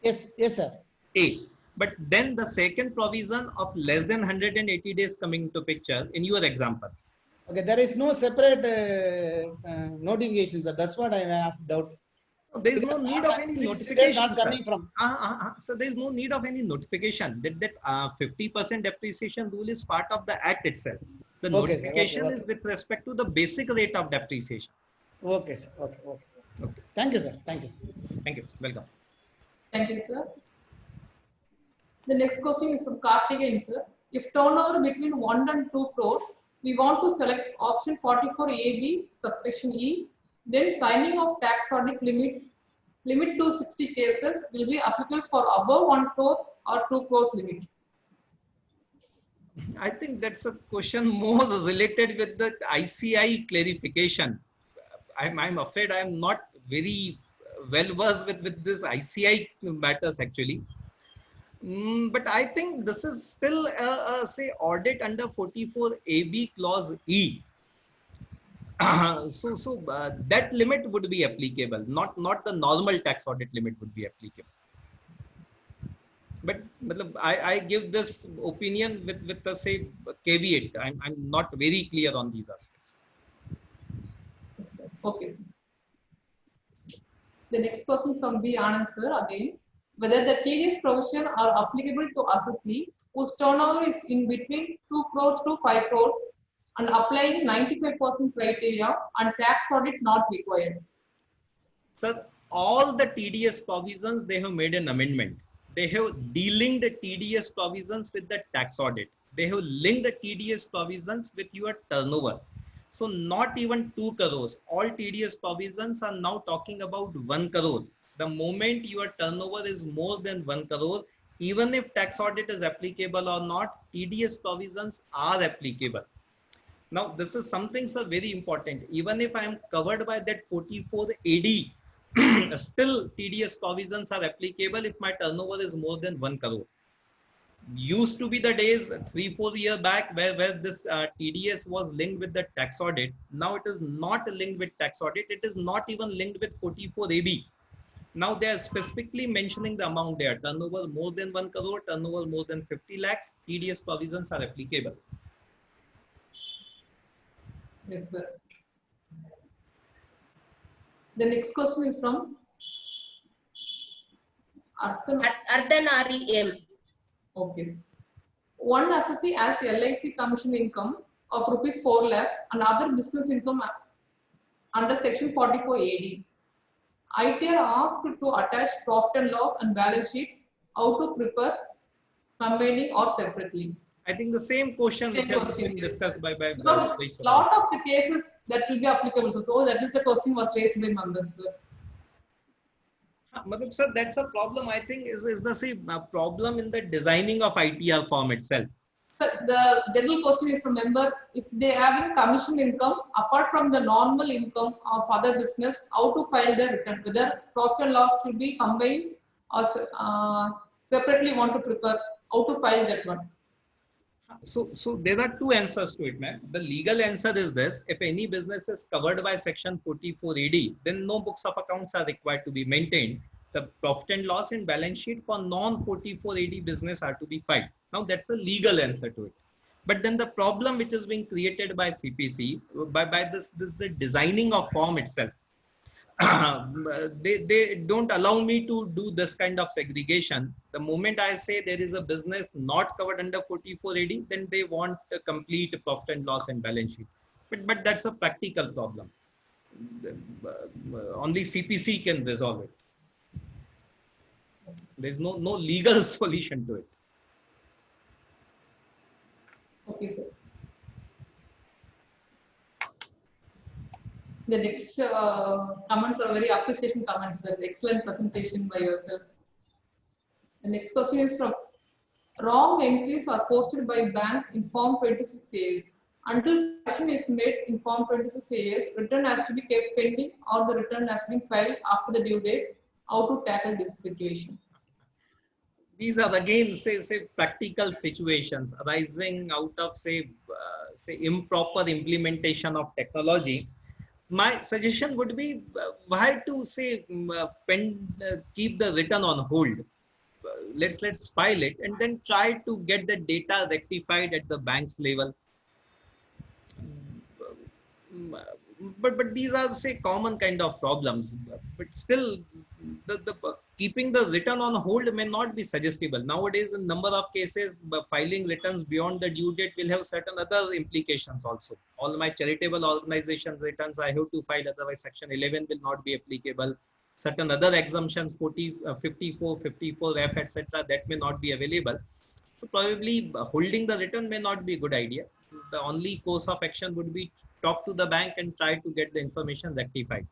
Yes, sir. A. But then the second provision of less than 180 days coming into picture in your example. Okay, there is no separate notification, sir. That's what I asked doubt. There is no need of any It is notification. not coming from. So there is no need of any notification. That 50% depreciation rule is part of the act itself. The Okay, sir. notification Okay. is with respect to the basic rate of depreciation. Okay, sir. Okay. Thank you, sir. Thank you. Thank you. Welcome. Thank you, sir. The next question is from Karthikeyan, sir. If turnover between 1 and 2 crores, we want to select option 44AB subsection E. Then signing of tax audit limit to 60 cases will be applicable for above 1 crore or 2 crores limit. I think that's a question more related with the ICI clarification. I'm afraid I'm not very well versed with this ICI matters actually. But I think this is still say audit under 44AB clause E. So that limit would be applicable, not the normal tax audit limit would be applicable. But I give this opinion with the say caveat. I'm not very clear on these aspects. Okay, sir. The next question from B. Anand sir again. Whether the TDS provision are applicable to assessee whose turnover is in between 2 crores to 5 crores and applying 95% criteria and tax audit not required. Sir, all the TDS provisions, they have made an amendment. They have delinked the TDS provisions with the tax audit. They have linked the TDS provisions with your turnover. So not even 2 crores. All TDS provisions are now talking about 1 crore. The moment your turnover is more than 1 crore, even if tax audit is applicable or not, TDS provisions are applicable. Now, this is something, sir, very important. Even if I am covered by that 44 AD, still TDS provisions are applicable if my turnover is more than 1 crore. Used to be the days 3-4 years back where this TDS was linked with the tax audit. Now it is not linked with tax audit. It is not even linked with 44 AB. Now they are specifically mentioning the amount there. Turnover more than 1 crore, turnover more than 50 lakhs, TDS provisions are applicable. Yes, sir. The next question is from Ardhanari M. Okay. Sir. One assessee has LIC commission income of rupees 4 lakhs and other business income under section 44 AD. ITR asked to attach profit and loss and balance sheet, how to prepare, combining or separately. I think the same question which has been discussed by because a lot of the cases that will be applicable. So that is the question was raised by members. Sir, that's a problem. I think is the same problem in the designing of ITR form itself. So the general question is from member, if they have commission income apart from the normal income of other business, how to file the return, whether profit and loss should be combined or separately want to prepare, how to file that one. So there are two answers to it, ma'am. The legal answer is this: if any business is covered by section 44 AD, then no books of accounts are required to be maintained. The profit and loss and balance sheet for non-44 AD business are to be filed. Now that's a legal answer to it. But then the problem which is being created by CPC by the designing of form itself, they don't allow me to do this kind of segregation. The moment I say there is a business not covered under 44 AD, then they want a complete profit and loss and balance sheet. But that's a practical problem. Only CPC can resolve it. There's no legal solution to it. Okay, sir. The next comments are very appreciation comments, sir. Excellent presentation by yourself. The next question is from wrong entries are posted by bank in form 26As. Until action is made in form 26As, return has to be kept pending or the return has been filed after the due date. How to tackle this situation? These are again say practical situations arising out of say improper implementation of technology. My suggestion would be why to say keep the return on hold. Let's file it and then try to get the data rectified at the bank's level. But these are say common kind of problems. But still, the keeping the return on hold may not be suggestible. Nowadays, in number of cases, filing returns beyond the due date will have certain other implications also. All my charitable organization returns I have to file, otherwise section 11 will not be applicable. Certain other exemptions, 54, 54F, etc., that may not be available. So probably holding the return may not be a good idea. the only course of action would be talk to the bank and try to get the information rectified.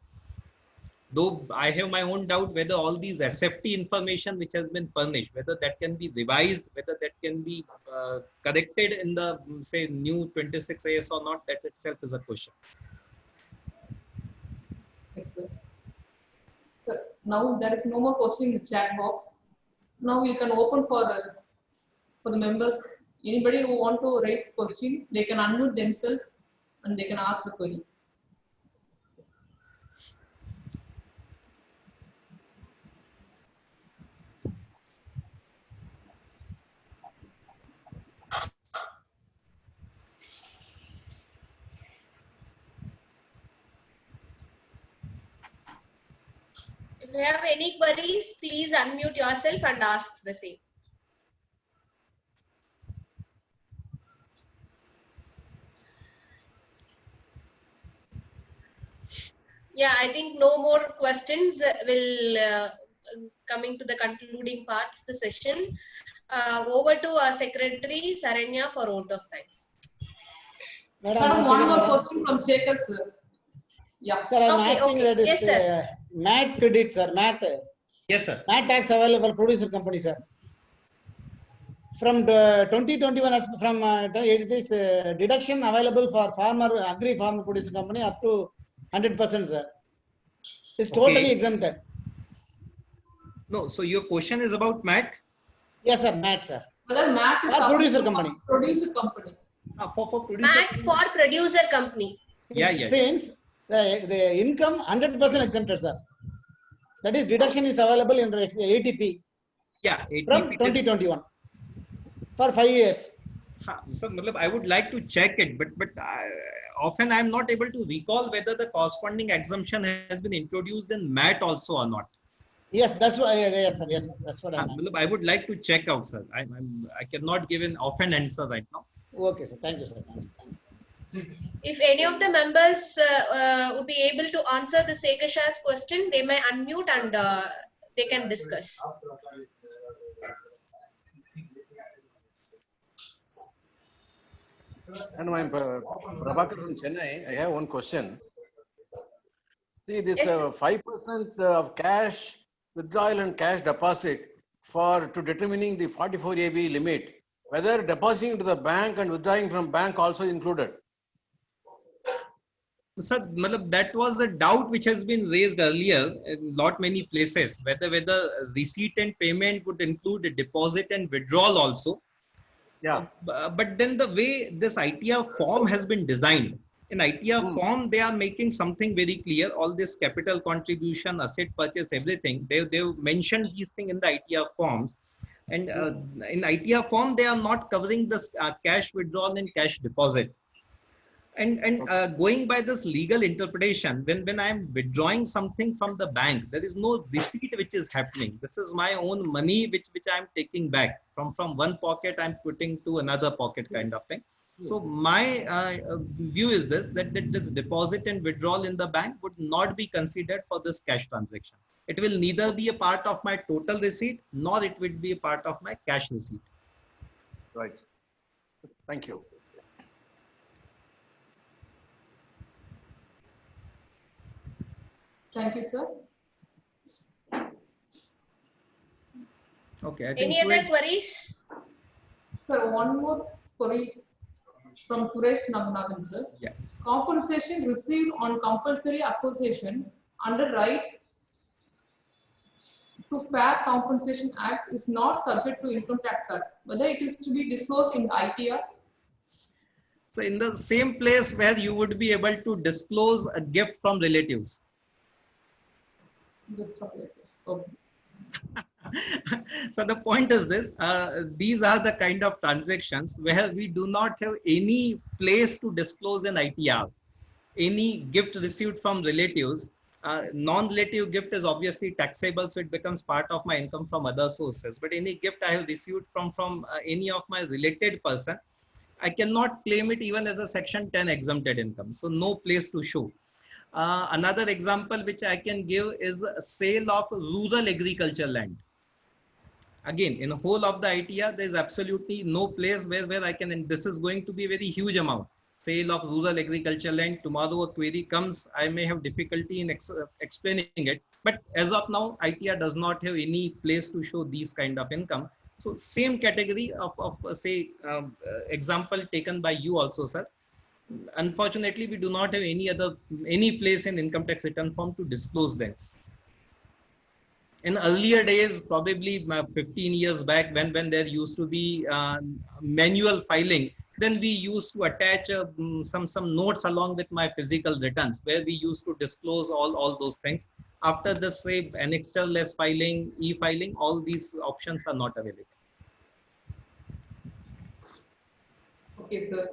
Though I have my own doubt whether all these SFT information which has been furnished, whether that can be revised, whether that can be corrected in the say new 26 AS or not, that itself is a question. Yes, sir. So now there is no more question in the chat box. Now we can open for the members. Anybody who want to raise question, they can unmute themselves and they can ask the query. If you have any queries, please unmute yourself and ask the same. Yeah, I think no more questions will coming to the concluding part of the session. Over to our secretary Saranya for vote of thanks. Madam, Madam, once one again, more madam. question from Shekhar, sir. Yeah. Sir, I'm Okay, asking okay. that is Yes, sir. MAT credit, sir. MAT Yes, sir. tax available producer company, sir. From the 2021, as from it is deduction available for farmer, agri-farm producer company up to 100%, sir. It's totally Okay. exempted. No, so your question is about MAT? Yes, sir. MAT, sir. Whether MAT is For producer applicable company. for producer company. For producer. MAT for producer company. Yeah, yeah. Since the income 100% exempted, sir. That is deduction is available in ATP Yeah, from ATP. 2021 for 5 years. So, I would like to check it, but often I'm not able to recall whether the corresponding exemption has been introduced in MAT also or not. Yes, that's why. Yes, sir. Yes, sir. That's what I meant. I would like to check out, sir. I cannot give an offhand answer right now. Okay, sir. Thank you, sir. Thank you. If any of the members would be able to answer the Sekasha's question, they may unmute and they can discuss. And I'm Prabhakar from Chennai. I have one question. See, this Yes. 5% of cash withdrawal and cash deposit to determining the 44 AB limit, whether depositing to the bank and withdrawing from bank also included. Sir, that was a doubt which has been raised earlier in many places, whether receipt and payment would include a deposit and withdrawal also. Yeah. But then the way this ITR form has been designed, in ITR form, they are making something very clear. All this capital contribution, asset purchase, everything, they've mentioned these things in the ITR forms. And in ITR form, they are not covering this cash withdrawal and cash deposit. And going by this legal interpretation, when I'm withdrawing something from the bank, there is no receipt which is happening. This is my own money which I'm taking back from one pocket, I'm putting to another pocket kind of thing. So my view is that this deposit and withdrawal in the bank would not be considered for this cash transaction. It will neither be a part of my total receipt, nor it would be a part of my cash receipt. Right. Thank you. Thank you, sir. Okay. I think Any other queries? Sir, one more query from Suresh Nagunathan, sir. Yeah. Compensation received on compulsory acquisition under right to Fair Compensation Act is not subject to Income Tax Act. Whether it is to be disclosed in ITR. So in the same place where you would be able to disclose a gift from relatives. Good for relatives. Okay. So the point is this, these are the kind of transactions where we do not have any place to disclose an ITR. Any gift received from relatives, non-relative gift is obviously taxable, so it becomes part of my income from other sources. But any gift I have received from any of my related person, I cannot claim it even as a Section 10 exempted income. So no place to show. Another example which I can give is a sale of rural agriculture land. again, in the whole of the ITR, there is absolutely no place where I can, and this is going to be a very huge amount. Sale of rural agriculture land, tomorrow a query comes, I may have difficulty in explaining it. But as of now, ITR does not have any place to show these kind of income. So same category of example taken by you also, sir. Unfortunately, we do not have any place in income tax return form to disclose that. In earlier days, probably 15 years back, when there used to be manual filing, then we used to attach some notes along with my physical returns, where we used to disclose all those things. After the say annexure-less filing, e-filing, all these options are not available. Okay, sir.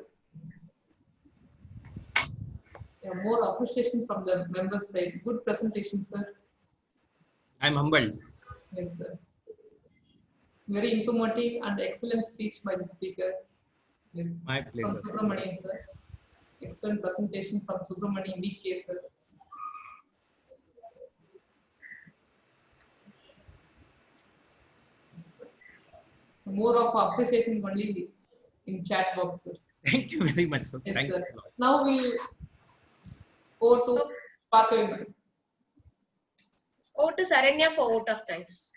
Yeah, more appreciation from the members' side. Good presentation, sir. I'm humbled. Yes, sir. Very informative and excellent speech by the speaker. Yes. My pleasure. From Subramanian, sir. Excellent presentation from Subramanian VK, sir. So more of appreciating only in chat box, sir. Thank you very much, sir. Yes, Thank sir. you so much. Now we'll go to Parkavi. Over to Saranya for vote of thanks.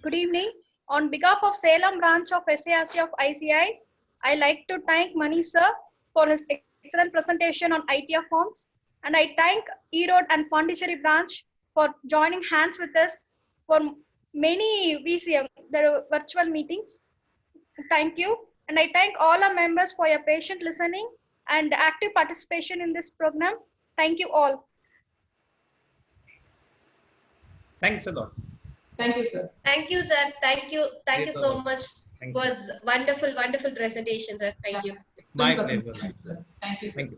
Good evening. On behalf of Salem branch of SARC of ICI, I like to thank Mani sir for his excellent presentation on ITR forms, and I thank Erode and Pondicherry branch for joining hands with us for many VCM, the virtual meetings. Thank you, and I thank all our members for your patient listening and active participation in this program. Thank you all. Thanks a lot. Thank you, sir. Thank you, sir. Thank you. Thank you so much. Thank It was wonderful, wonderful presentation, sir. Thank you. My Excellent pleasure. presentation, sir. Thank you, sir. Thank you.